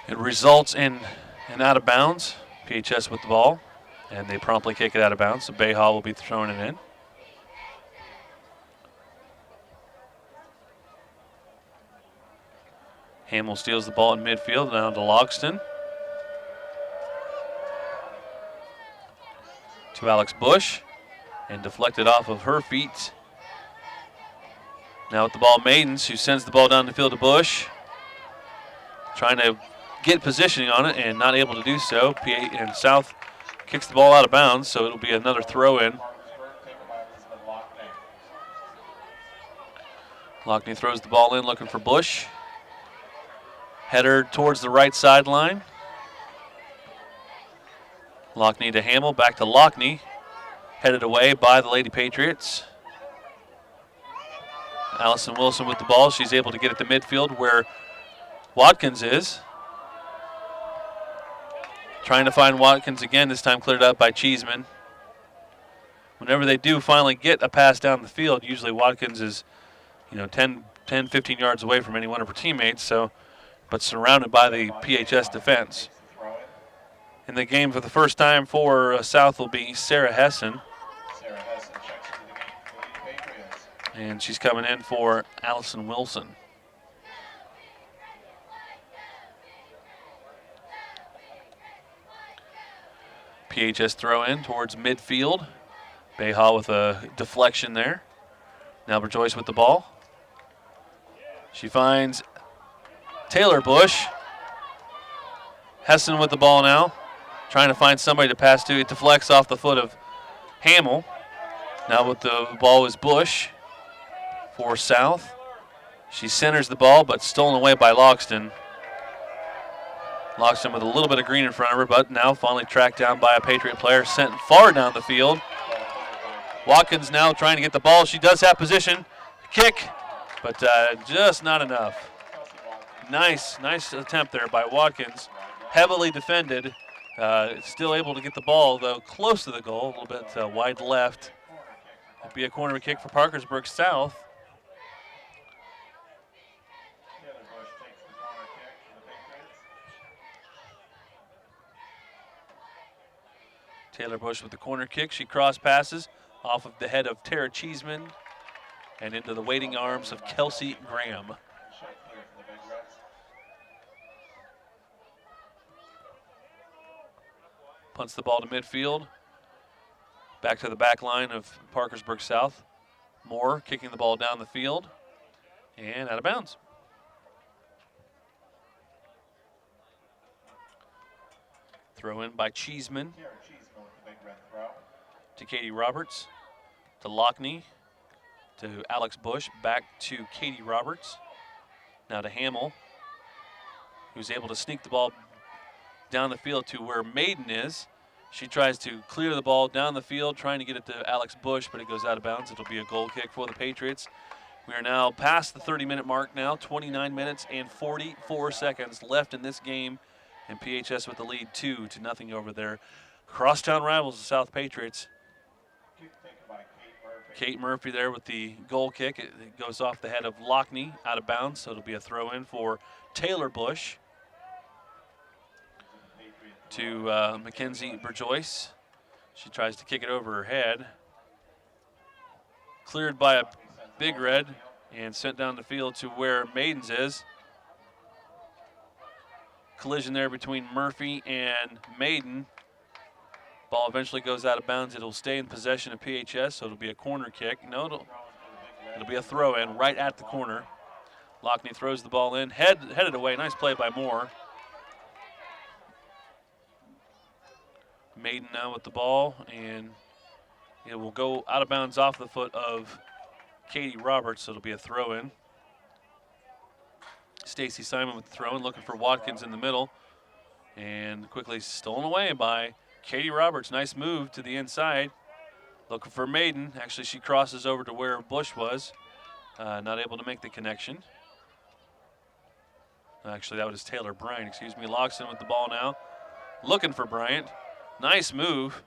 it results in an out of bounds. PHS with the ball, and they promptly kick it out of bounds, so Bayhall will be throwing it in. Hamill steals the ball in midfield, down to Logston. To Alex Bush, and deflected off of her feet. Now with the ball, Maidens, who sends the ball down the field to Bush. Trying to get positioning on it and not able to do so. PA and South kicks the ball out of bounds, so it'll be another throw in. Lockney throws the ball in looking for Bush. Header towards the right sideline. Lockney to Hamill, back to Lockney. Headed away by the Lady Patriots. Allison Wilson with the ball. She's able to get it to midfield where Watkins is. Trying to find Watkins again, this time cleared up by Cheeseman. Whenever they do finally get a pass down the field, usually Watkins is 10, 15 yards away from any one of her teammates, but surrounded by the PHS defense. In the game for the first time for South will be Sarah Hessen. Sarah Hessen checks into the game for the Lady Patriots. And she's coming in for Allison Wilson. PHS throw in towards midfield. Bayhall with a deflection there. Now Joyce with the ball. She finds Taylor Bush. Hessen with the ball now. Trying to find somebody to pass to. It deflects off the foot of Hamill. Now with the ball is Bush for South. She centers the ball, but stolen away by Logston. Logston with a little bit of green in front of her, but now finally tracked down by a Patriot player, sent far down the field. Watkins now trying to get the ball. She does have position. Kick, but just not enough. Nice attempt there by Watkins. Heavily defended. Still able to get the ball, though, close to the goal, a little bit wide left. It'll be a corner kick for Parkersburg South. Taylor Bush with the corner kick. She cross passes off of the head of Tara Cheeseman and into the waiting arms of Kelsey Graham. Punts the ball to midfield. Back to the back line of Parkersburg South. Moore kicking the ball down the field and out of bounds. Throw in by Cheeseman. To Katie Roberts, to Lockney, to Alex Bush, back to Katie Roberts. Now to Hamill, who's able to sneak the ball down the field to where Maiden is. She tries to clear the ball down the field, trying to get it to Alex Bush, but it goes out of bounds. It'll be a goal kick for the Patriots. We are now past the 30-minute mark now, 29 minutes and 44 seconds left in this game, and PHS with the lead 2-0 over there. Crosstown rivals, the South Patriots. Kate Murphy there with the goal kick. It goes off the head of Lockney, out of bounds, so it'll be a throw in for Taylor Bush to Mackenzie Burjoyce. She tries to kick it over her head. Cleared by a Big Red and sent down the field to where Maidens is. Collision there between Murphy and Maiden. Ball eventually goes out of bounds. It'll stay in possession of PHS, so it'll be a corner kick. No, it'll be a throw in right at the corner. Lockney throws the ball in, headed away. Nice play by Moore. Maiden now with the ball, and it will go out of bounds off the foot of Katie Roberts, so it'll be a throw in. Stacy Simon with the throw in, looking for Watkins in the middle. And quickly stolen away by Katie Roberts. Nice move to the inside. Looking for Maiden. Actually, she crosses over to where Bush was. Not able to make the connection. Actually, that was Taylor Bryant, excuse me. Loxton with the ball now. Looking for Bryant. Nice move.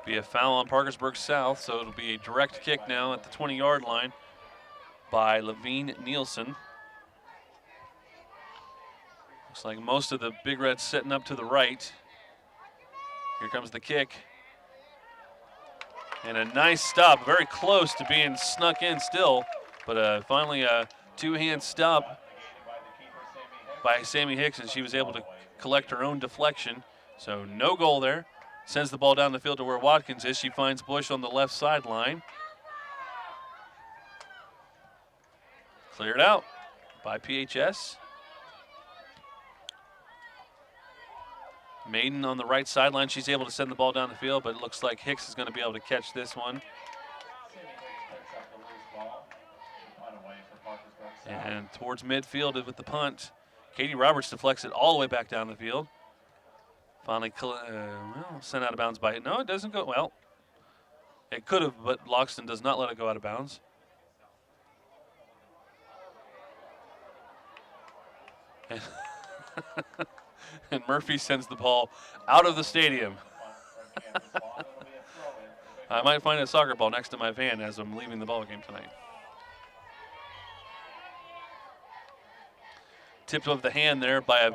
Be a foul on Parkersburg South, so it'll be a direct kick now at the 20-yard line by Levine Nielsen. Looks like most of the Big Reds sitting up to the right. Here comes the kick. And a nice stop, very close to being snuck in still, but finally a two-hand stop by Sammy Hicks, and she was able to collect her own deflection. So no goal there. Sends the ball down the field to where Watkins is. She finds Bush on the left sideline. Cleared out by PHS. Maiden on the right sideline. She's able to send the ball down the field, but it looks like Hicks is going to be able to catch this one. And towards midfield with the punt. Katie Roberts deflects it all the way back down the field. Finally sent out of bounds by it. No, it doesn't go. Well, it could have, but Loxton does not let it go out of bounds. And Murphy sends the ball out of the stadium. I might find a soccer ball next to my van as I'm leaving the ball game tonight. Tipped of the hand there by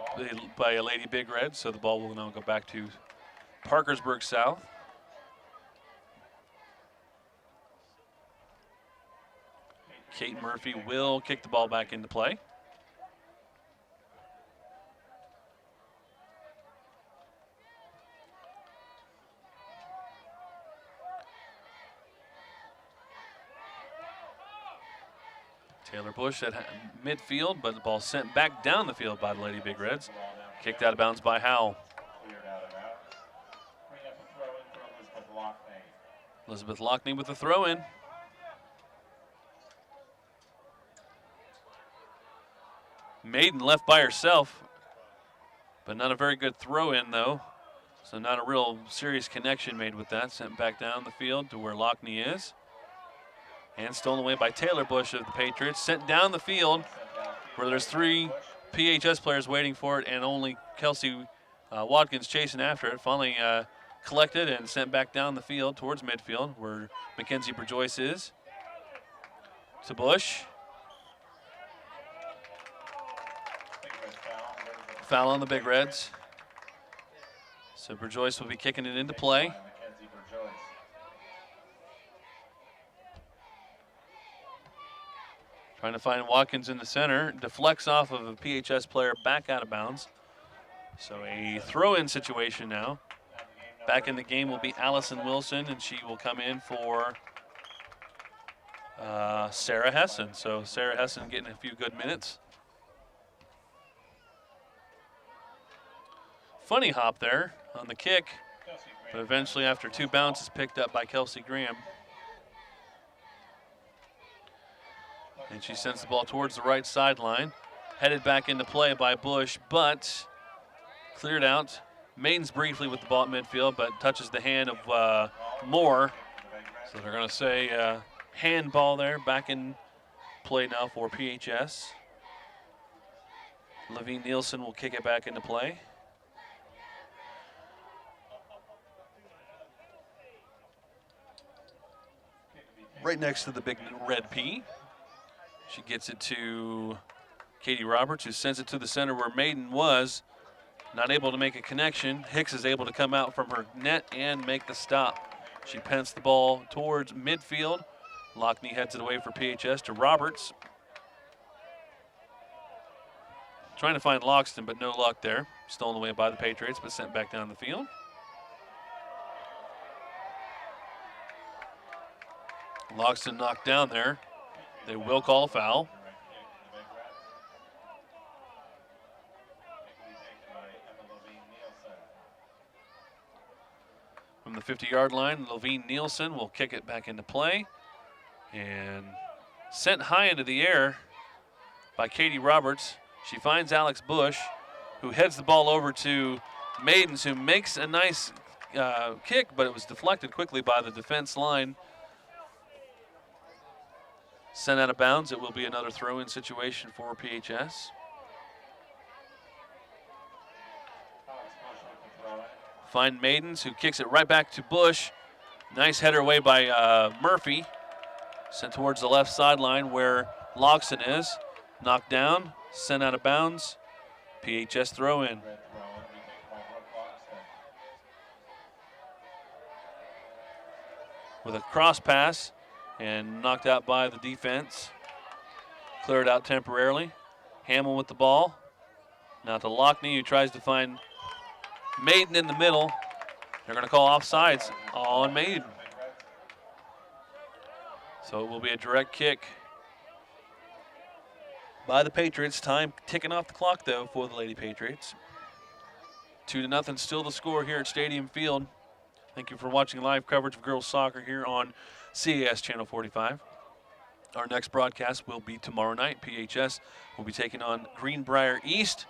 a Lady Big Red, so the ball will now go back to Parkersburg South. Kate Murphy will kick the ball back into play. Taylor Bush at midfield, but the ball sent back down the field by the Lady Big Reds. Kicked out of bounds by Howell. Elizabeth Lockney with the throw-in. Maiden left by herself, but not a very good throw-in though. So not a real serious connection made with that. Sent back down the field to where Lockney is. And stolen away by Taylor Bush of the Patriots. Sent down the field where there's three PHS players waiting for it and only Kelsey Watkins chasing after it. Finally collected and sent back down the field towards midfield where Mackenzie Burjoyce is. To Bush. Foul on the Big Reds. So Burjoyce will be kicking it into play. Trying to find Watkins in the center. Deflects off of a PHS player back out of bounds. So a throw-in situation now. Back in the game will be Allison Wilson, and she will come in for Sarah Hessen. So Sarah Hessen getting a few good minutes. Funny hop there on the kick, but eventually after two bounces picked up by Kelsey Graham. And she sends the ball towards the right sideline. Headed back into play by Bush, but cleared out. Maiden's briefly with the ball at midfield, but touches the hand of Moore. So they're going to say handball there. Back in play now for PHS. Levine Nielsen will kick it back into play. Right next to the big red P. She gets it to Katie Roberts, who sends it to the center where Maiden was. Not able to make a connection. Hicks is able to come out from her net and make the stop. She pents the ball towards midfield. Lockney heads it away for PHS to Roberts. Trying to find Loxton, but no luck there. Stolen away by the Patriots, but sent back down the field. Loxton knocked down there. They will call a foul. From the 50-yard line, Levine Nielsen will kick it back into play. And Sent high into the air by Katie Roberts. She finds Alex Bush, who heads the ball over to Maidens, who makes a nice kick, but it was deflected quickly by the defense line. Sent out of bounds. It will be another throw-in situation for PHS. Find Maidens, who kicks it right back to Bush. Nice header away by Murphy. Sent towards the left sideline where Loxton is. Knocked down, sent out of bounds. PHS throw-in. With a cross pass and knocked out by the defense. Cleared out temporarily. Hamill with the ball. Now to Lockney, who tries to find Maiden in the middle. They're going to call offsides on Maiden. So it will be a direct kick by the Patriots. Time ticking off the clock, though, for the Lady Patriots. 2-0 still the score here at Stadium Field. Thank you for watching live coverage of girls soccer here on CAS Channel 45. Our next broadcast will be tomorrow night. PHS will be taking on Greenbrier East.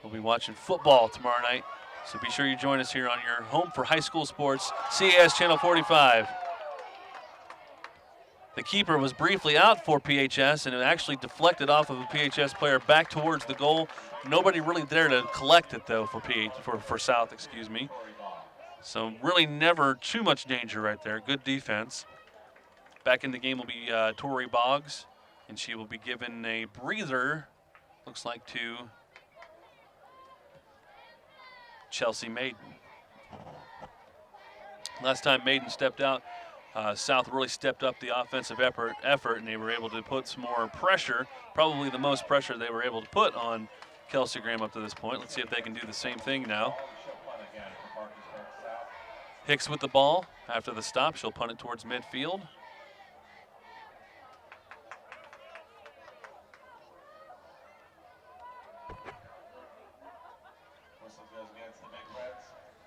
We'll be watching football tomorrow night. So be sure you join us here on your home for high school sports, CAS Channel 45. The keeper was briefly out for PHS, and it actually deflected off of a PHS player back towards the goal. Nobody really there to collect it, though, for South, excuse me. So really never too much danger right there. Good defense. Back in the game will be Tori Boggs, and she will be given a breather, looks like, to Chelsea Maiden. Last time Maiden stepped out, South really stepped up the offensive effort, and they were able to put some more pressure, probably the most pressure they were able to put on Kelsey Graham up to this point. Let's see if they can do the same thing now. Hicks with the ball after the stop. She'll punt it towards midfield.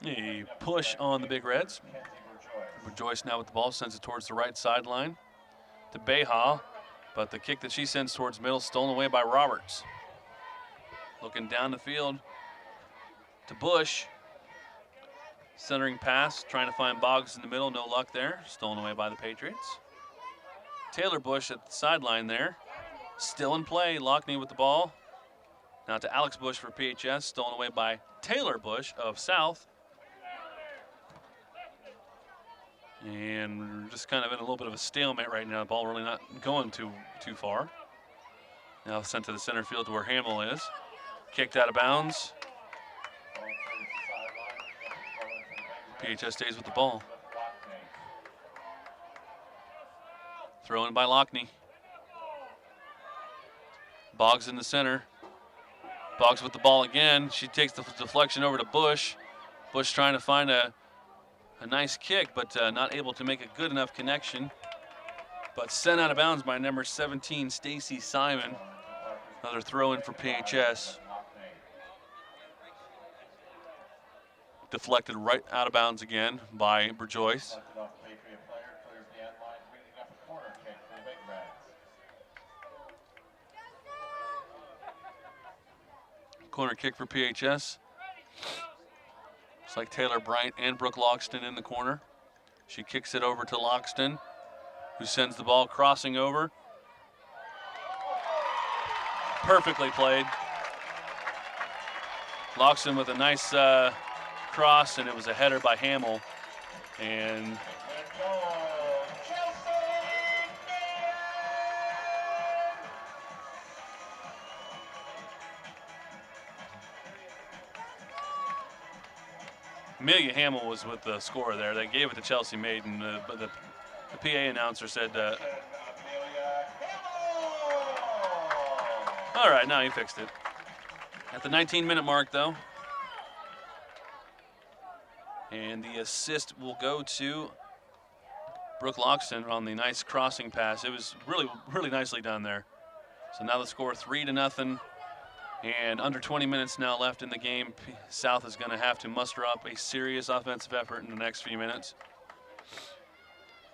A push on the Big Reds. Joyce now with the ball, sends it towards the right sideline to Beha, but the kick that she sends towards middle stolen away by Roberts. Looking down the field to Bush. Centering pass, trying to find Boggs in the middle, no luck there. Stolen away by the Patriots. Taylor Bush at the sideline there. Still in play, Lockney with the ball. Now to Alex Bush for PHS, stolen away by Taylor Bush of South. And we're just kind of in a little bit of a stalemate right now. The ball really not going too far. Now sent to the center field to where Hamill is. Kicked out of bounds. PHS stays with the ball. Throw in by Lockney. Boggs in the center. Boggs with the ball again. She takes the deflection over to Bush. Bush trying to find a nice kick, but not able to make a good enough connection. But sent out of bounds by number 17, Stacy Simon. Another throw in for PHS. Deflected right out of bounds again by Burjoyce. Corner kick for PHS. Looks like Taylor Bryant and Brooke Loxton in the corner. She kicks it over to Loxton, who sends the ball crossing over. Perfectly played. Loxton with a nice cross, and it was a header by Hamill. And Amelia Hamill was with the score there. They gave it to Chelsea Maiden, but the PA announcer said, all right, now he fixed it. At the 19-minute mark, though. And the assist will go to Brooke Loxton on the nice crossing pass. It was really, really nicely done there. So now the score 3-0. And under 20 minutes now left in the game. South is going to have to muster up a serious offensive effort in the next few minutes.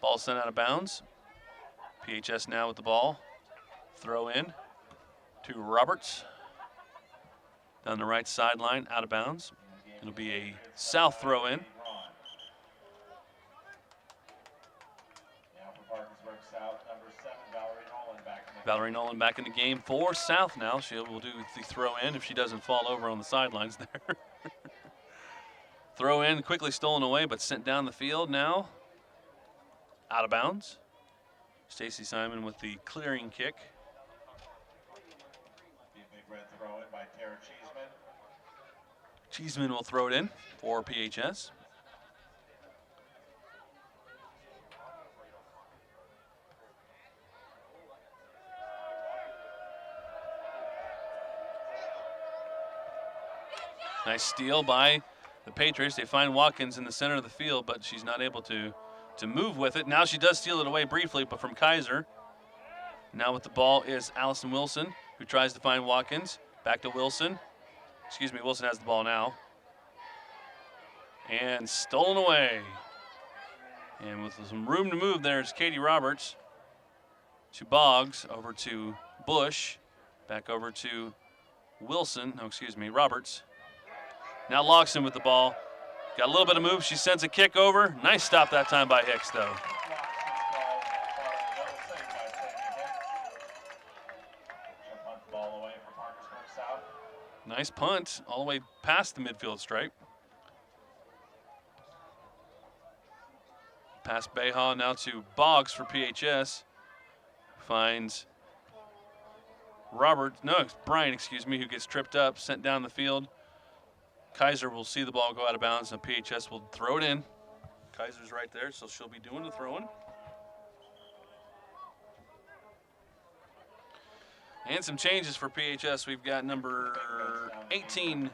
Ball sent out of bounds. PHS now with the ball. Throw in to Roberts. Down the right sideline, out of bounds. It'll be a south throw in. Now for Parkersburg South, number 7, Valerie Nolan back in the game for South now. She will do the throw in if she doesn't fall over on the sidelines there. Throw in, quickly stolen away, but sent down the field now. Out of bounds. Stacy Simon with the clearing kick. Big red throw in by Tara Cheeseman. Cheeseman will throw it in for PHS. Nice steal by the Patriots. They find Watkins in the center of the field, but she's not able to move with it. Now she does steal it away briefly, but from Kaiser. Now with the ball is Allison Wilson, who tries to find Watkins. Back to Wilson. Excuse me, Wilson has the ball now. And stolen away. And with some room to move, there's Katie Roberts. To Boggs, over to Bush. Back over to Wilson, no, excuse me, Roberts. Now Loxton with the ball. Got a little bit of move. She sends a kick over. Nice stop that time by Hicks, though. Nice punt all the way past the midfield stripe. Past Beha now to Boggs for PHS. Finds Brian, excuse me, who gets tripped up, sent down the field. Kaiser will see the ball go out of bounds, and PHS will throw it in. Kaiser's right there, so she'll be doing the throwing. And some changes for PHS. We've got number 18,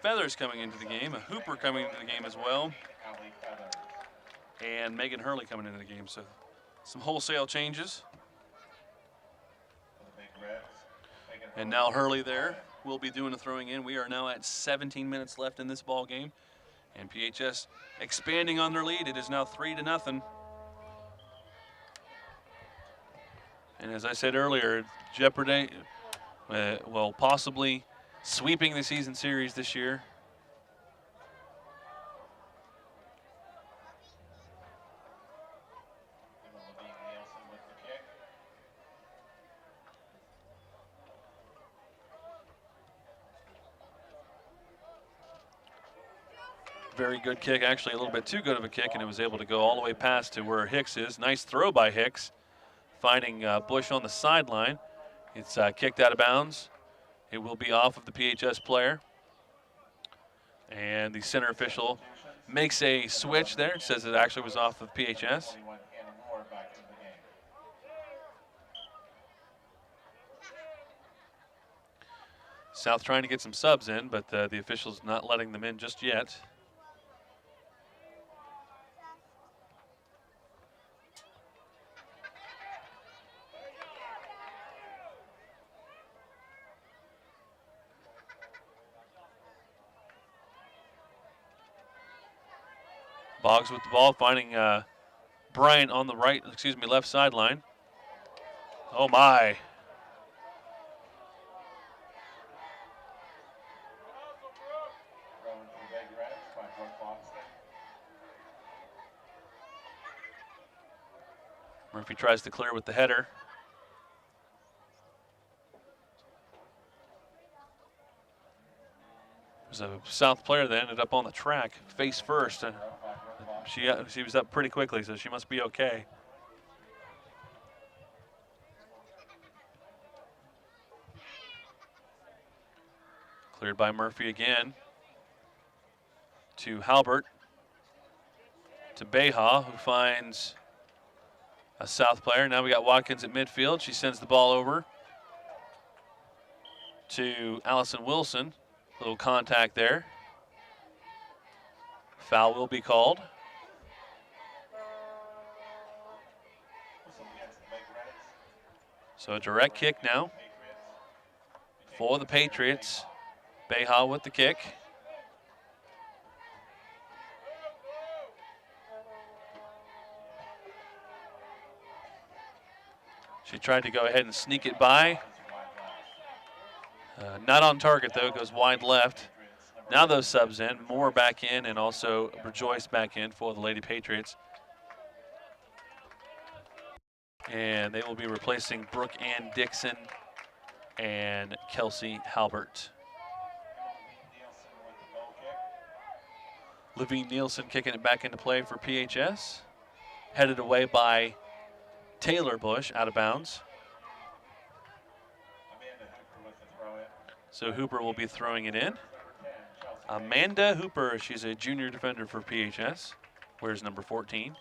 Feathers, coming into the game. A Hooper coming into the game as well. And Megan Hurley coming into the game. So some wholesale changes. And now Hurley there will be doing the throwing in. We are now at 17 minutes left in this ball game. And PHS expanding on their lead. It is now 3-0. And as I said earlier, jeopardy, well, possibly sweeping the season series this year. Very good kick, actually a little bit too good of a kick, and it was able to go all the way past to where Hicks is. Nice throw by Hicks, finding Bush on the sideline. It's kicked out of bounds. It will be off of the PHS player. And the center official makes a switch there, says it actually was off of PHS. South trying to get some subs in, but the official's not letting them in just yet. Boggs with the ball, finding Bryant on the left sideline. Oh my. Murphy tries to clear with the header. There's a South player that ended up on the track face first. She was up pretty quickly, so she must be okay. Cleared by Murphy again. To Halbert. To Beha, who finds a South player. Now we got Watkins at midfield. She sends the ball over to Allison Wilson. Little contact there. Foul will be called. So a direct kick now for the Patriots. Beha with the kick. She tried to go ahead and sneak it by. Not on target, though. Goes wide left. Now those subs in. Moore back in, and also Rejoice back in for the Lady Patriots. And they will be replacing Brooke Ann Dixon and Kelsey Halbert. Levine Nielsen kicking it back into play for PHS. Headed away by Taylor Bush, out of bounds. So Hooper will be throwing it in. Amanda Hooper, she's a junior defender for PHS. Wears number 14.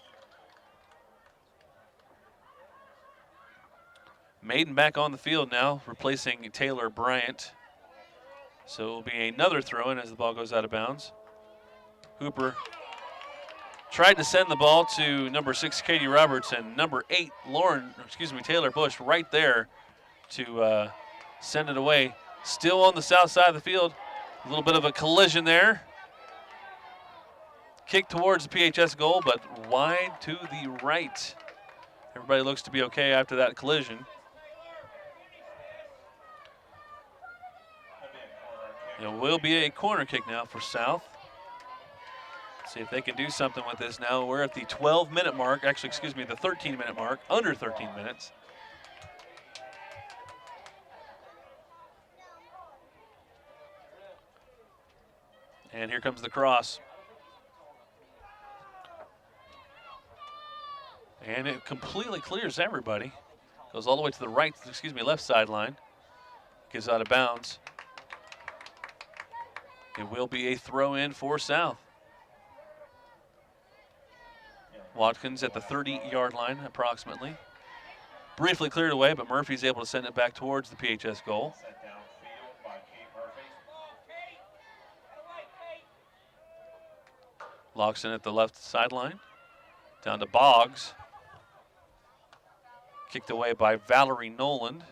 Maiden back on the field now, replacing Taylor Bryant. So it will be another throw-in as the ball goes out of bounds. Hooper tried to send the ball to number 6, Katie Roberts, and number 8, Taylor Bush, right there to send it away. Still on the south side of the field. A little bit of a collision there. Kick towards the PHS goal, but wide to the right. Everybody looks to be okay after that collision. It will be a corner kick now for South. See if they can do something with this now. We're at the 12-minute mark. Actually, excuse me, the 13-minute mark. Under 13 minutes. And here comes the cross. And it completely clears everybody. Goes all the way to the right, left sideline. Gets out of bounds. It will be a throw-in for South. Watkins at the 30-yard line, approximately. Briefly cleared away, but Murphy's able to send it back towards the PHS goal. Loxton at the left sideline. Down to Boggs. Kicked away by Valerie Noland.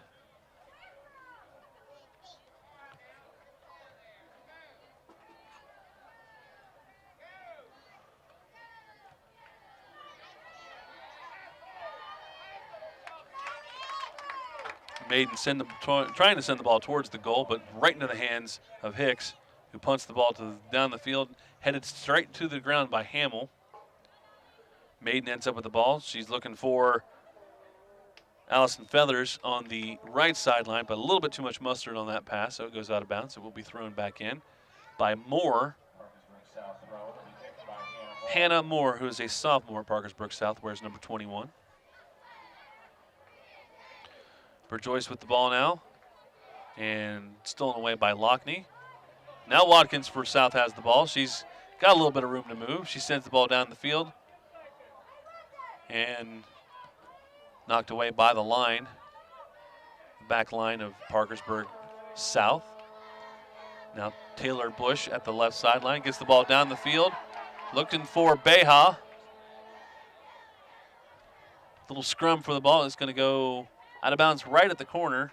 Maiden trying to send the ball towards the goal, but right into the hands of Hicks, who punts the ball down the field, headed straight to the ground by Hamill. Maiden ends up with the ball. She's looking for Allison Feathers on the right sideline, but a little bit too much mustard on that pass, so it goes out of bounds. It will be thrown back in by Moore. Hannah Moore, who is a sophomore at Parkersburg South, wears number 21. Joyce with the ball now, and stolen away by Lockney. Now Watkins for South has the ball. She's got a little bit of room to move. She sends the ball down the field and knocked away by the line, back line of Parkersburg South. Now Taylor Bush at the left sideline gets the ball down the field, looking for Beha. Little scrum for the ball. It's going to go out of bounds right at the corner.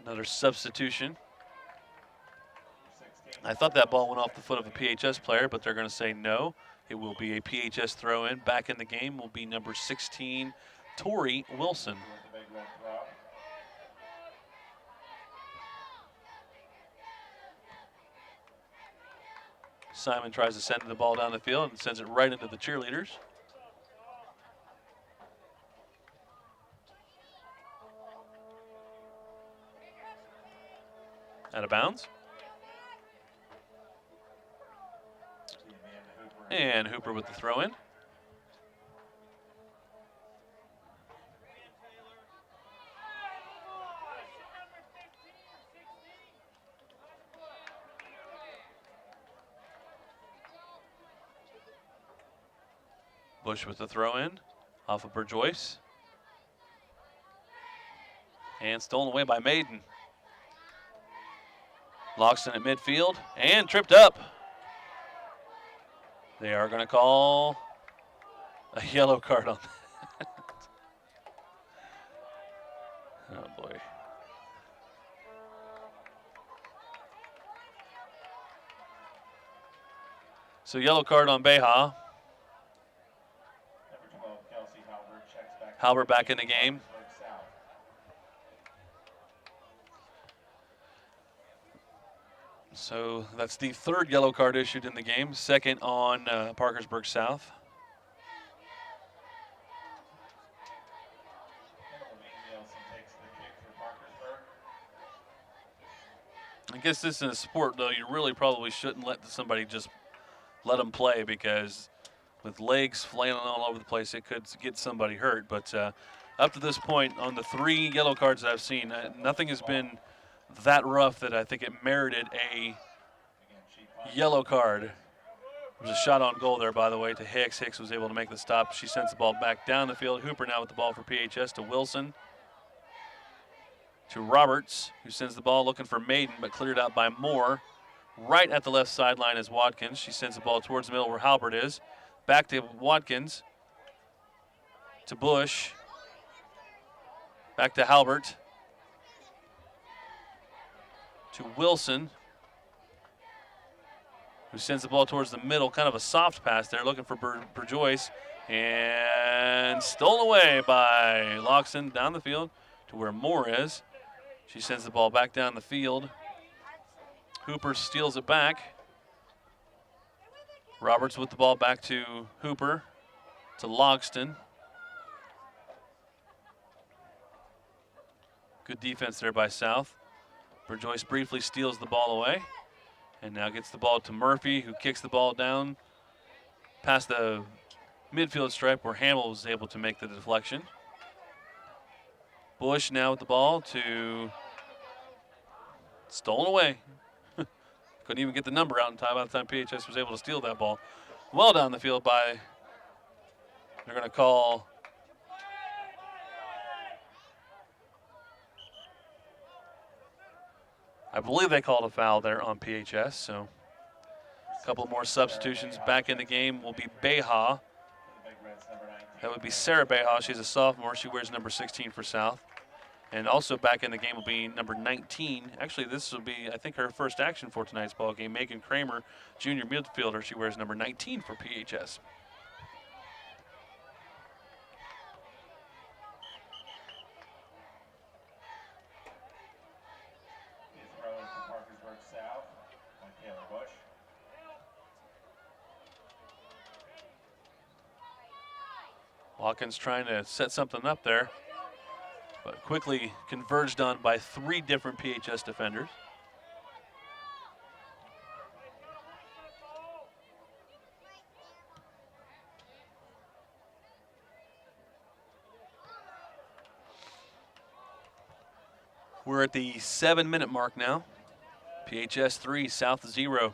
Another substitution. I thought that ball went off the foot of a PHS player, but they're going to say no. It will be a PHS throw-in. Back in the game will be number 16, Tori Wilson. Simon tries to send the ball down the field and sends it right into the cheerleaders. Out of bounds. And Hooper with the throw-in. Bush with the throw-in off of Burjoyce. And stolen away by Maiden. Loxton at midfield and tripped up. They are going to call a yellow card on that. Oh, boy. So yellow card on Beha. Halbert back in the game. Parkersburg South. So that's the third yellow card issued in the game, second on Parkersburg South. Nielsen takes the kick for Parkersburg. I guess this is a sport, though, you really probably shouldn't let somebody just let them play, because with legs flailing all over the place, it could get somebody hurt. But up to this point, on the 3 yellow cards that I've seen, nothing has been that rough that I think it merited a yellow card. There was a shot on goal there, by the way, to Hicks. Hicks was able to make the stop. She sends the ball back down the field. Hooper now with the ball for PHS to Wilson. To Roberts, who sends the ball looking for Maiden, but cleared out by Moore. Right at the left sideline is Watkins. She sends the ball towards the middle where Halbert is. Back to Watkins. To Bush. Back to Halbert. To Wilson, who sends the ball towards the middle. Kind of a soft pass there, looking for Burjoyce. And stolen away by Loxton down the field to where Moore is. She sends the ball back down the field. Hooper steals it back. Roberts with the ball back to Hooper, to Logston. Good defense there by South. Burjoyce briefly steals the ball away and now gets the ball to Murphy, who kicks the ball down past the midfield stripe where Hamill was able to make the deflection. Bush now with the ball to stolen away. Couldn't even get the number out in time by the time PHS was able to steal that ball. Well down the field by, they're going to call I believe they called a foul there on PHS, so a couple more substitutions. Back in the game will be Beha. That would be Sarah Beha. She's a sophomore. She wears number 16 for South. And also back in the game will be number 19. Actually, this will be, I think, her first action for tonight's ball game. Megan Kramer, junior midfielder. She wears number 19 for PHS. Watkins trying to set something up there, but quickly converged on by 3 different PHS defenders. We're at the 7-minute mark now. PHS 3, South 0.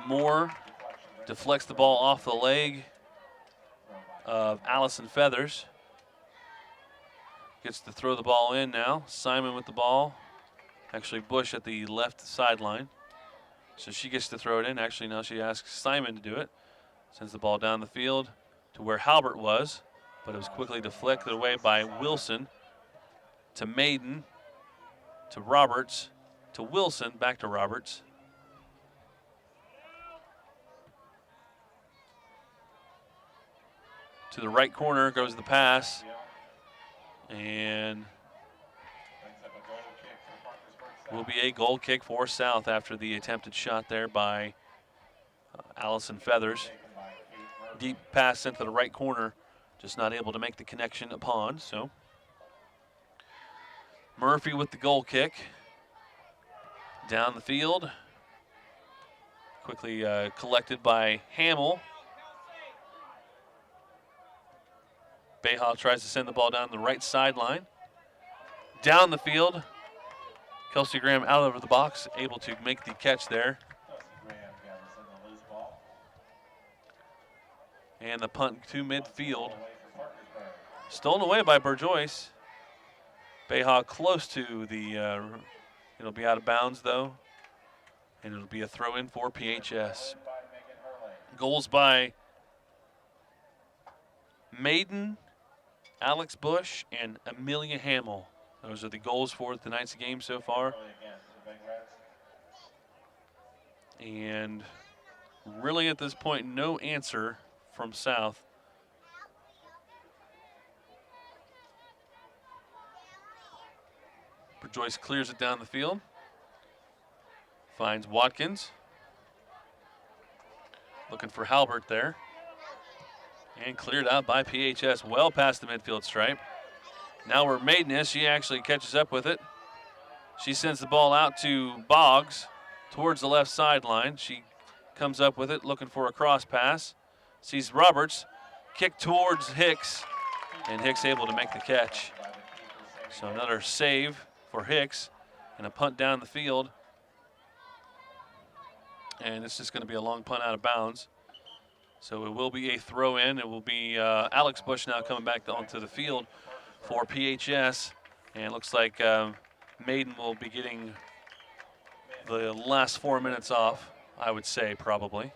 Moore deflects the ball off the leg of Allison Feathers. Gets to throw the ball in now. Simon with the ball. Actually, Bush at the left sideline. So she gets to throw it in. Actually, now she asks Simon to do it. Sends the ball down the field to where Halbert was, but it was quickly deflected away by Wilson. To Maiden. To Roberts. To Wilson. Back to Roberts. To the right corner goes the pass, and will be a goal kick for South after the attempted shot there by Allison Feathers. Deep pass sent to the right corner, just not able to make the connection upon. So Murphy with the goal kick down the field, quickly collected by Hamill. Beha tries to send the ball down the right sideline. Down the field, Kelsey Graham out over the box, able to make the catch there. And the punt to midfield. Stolen away by Burjoyce. Beha close to the, it'll be out of bounds though. And it'll be a throw in for PHS. Goals by Maiden, Alex Bush, and Amelia Hamill. Those are the goals for tonight's game so far. And really at this point, no answer from South. Joyce clears it down the field. Finds Watkins. Looking for Halbert there. And cleared out by PHS, well past the midfield stripe. Now where Maiden is, she actually catches up with it. She sends the ball out to Boggs towards the left sideline. She comes up with it, looking for a cross pass. Sees Roberts, kick towards Hicks, and Hicks able to make the catch. So another save for Hicks and a punt down the field. And it's just going to be a long punt out of bounds. So it will be a throw in. It will be Alex Bush now coming back onto the field for PHS. And it looks like Maiden will be getting the last 4 minutes off, I would say, probably.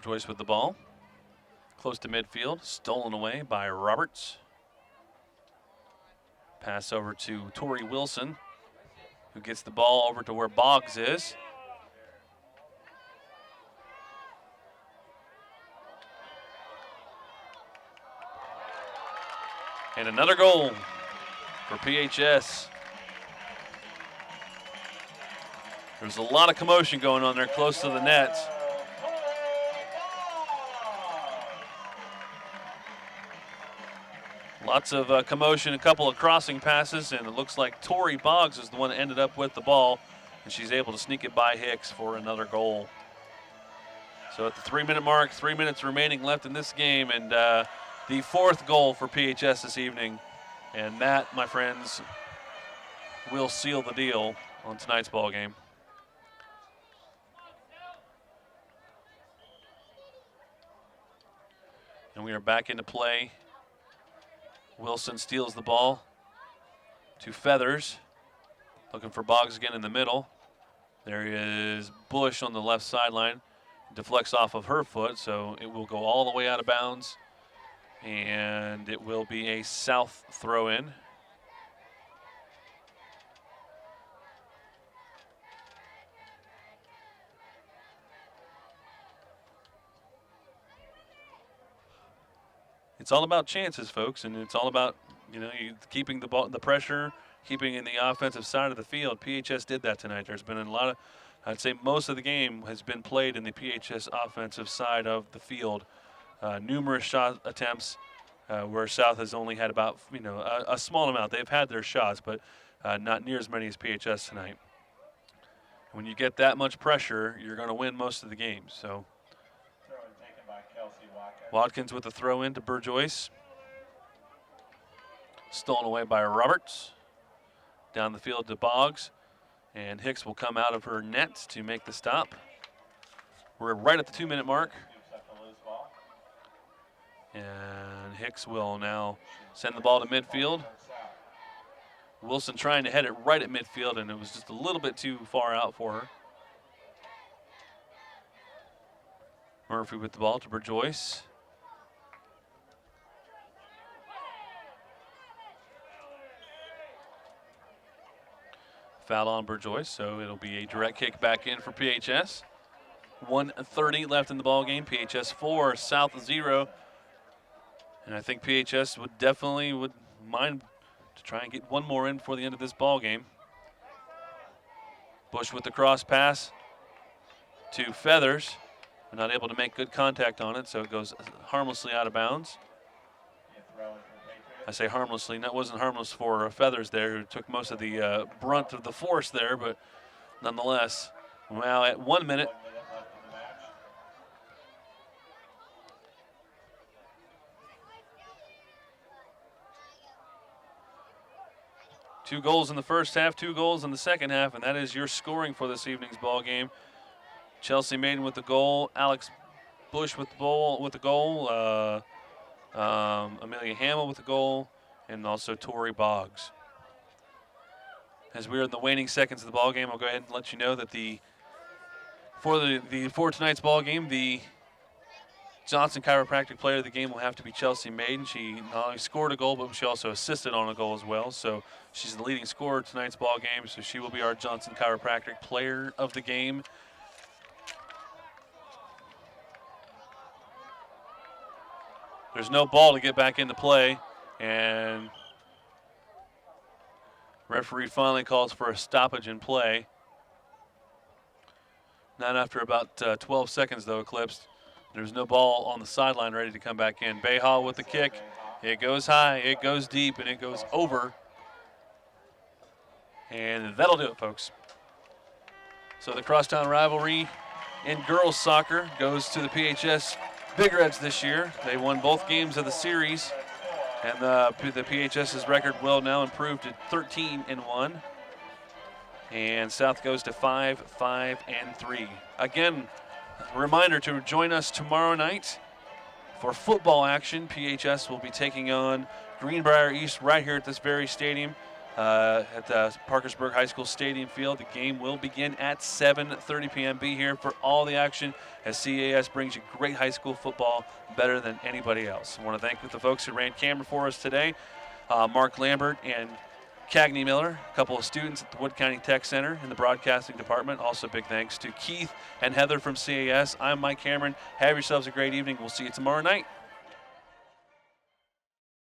Joyce with the ball. Close to midfield, stolen away by Roberts. Pass over to Tori Wilson, who gets the ball over to where Boggs is. And another goal for PHS. There's a lot of commotion going on there close to the net. Lots of commotion, a couple of crossing passes, and it looks like Tori Boggs is the one that ended up with the ball, and she's able to sneak it by Hicks for another goal. So at the 3-minute mark, 3 minutes remaining left in this game, and the fourth goal for PHS this evening. And that, my friends, will seal the deal on tonight's ball game. And we are back into play. Wilson steals the ball to Feathers. Looking for Boggs again in the middle. There is Bush on the left sideline. Deflects off of her foot, so it will go all the way out of bounds. And it will be a South throw-in. It's all about chances, folks, and it's all about, keeping the ball, the pressure, keeping in the offensive side of the field. PHS did that tonight. There's been a lot of, I'd say most of the game has been played in the PHS offensive side of the field. Numerous shot attempts where South has only had about, a small amount. They've had their shots, but not near as many as PHS tonight. When you get that much pressure, you're going to win most of the games. So. Watkins with the throw in to Burjoyce. Stolen away by Roberts. Down the field to Boggs. And Hicks will come out of her net to make the stop. We're right at the 2-minute mark. And Hicks will now send the ball to midfield. Wilson trying to head it right at midfield, and it was just a little bit too far out for her. Murphy with the ball to Burjoyce. Foul on Burjoyce, so it'll be a direct kick back in for PHS. 1:30 left in the ball game. PHS 4, South 0. And I think PHS would mind to try and get one more in before the end of this ball game. Bush with the cross pass to Feathers. Not able to make good contact on it, so it goes harmlessly out of bounds. I say harmlessly, that wasn't harmless for Feathers there, who took most of the brunt of the force there, but nonetheless, now at 1 minute. Two goals in the first half, 2 goals in the second half, and that is your scoring for this evening's ball game. Chelsea Maiden with the goal, Alex Bush with the goal. Amelia Hamill with the goal, and also Tori Boggs. As we're in the waning seconds of the ball game, I'll go ahead and let you know that for tonight's ball game, the Johnson Chiropractic player of the game will have to be Chelsea Maiden. She not only scored a goal, but she also assisted on a goal as well. So she's the leading scorer of tonight's ball game. So she will be our Johnson Chiropractic player of the game. There's no ball to get back into play, and referee finally calls for a stoppage in play. Not after about 12 seconds, though, Eclipse. There's no ball on the sideline ready to come back in. Bayhall with the kick. It goes high, it goes deep, and it goes over. And that'll do it, folks. So the crosstown rivalry in girls soccer goes to the PHS Big Reds this year. They won both games of the series, and the PHS's record will now improve to 13-1. And South goes to 5-5-3. Again, a reminder to join us tomorrow night for football action. PHS will be taking on Greenbrier East right here at this very stadium, at the Parkersburg High School Stadium Field. The game will begin at 7:30 p.m. Be here for all the action as CAS brings you great high school football better than anybody else. I want to thank the folks who ran camera for us today, Mark Lambert and Cagney Miller, a couple of students at the Wood County Tech Center in the broadcasting department. Also big thanks to Keith and Heather from CAS. I'm Mike Cameron. Have yourselves a great evening. We'll see you tomorrow night.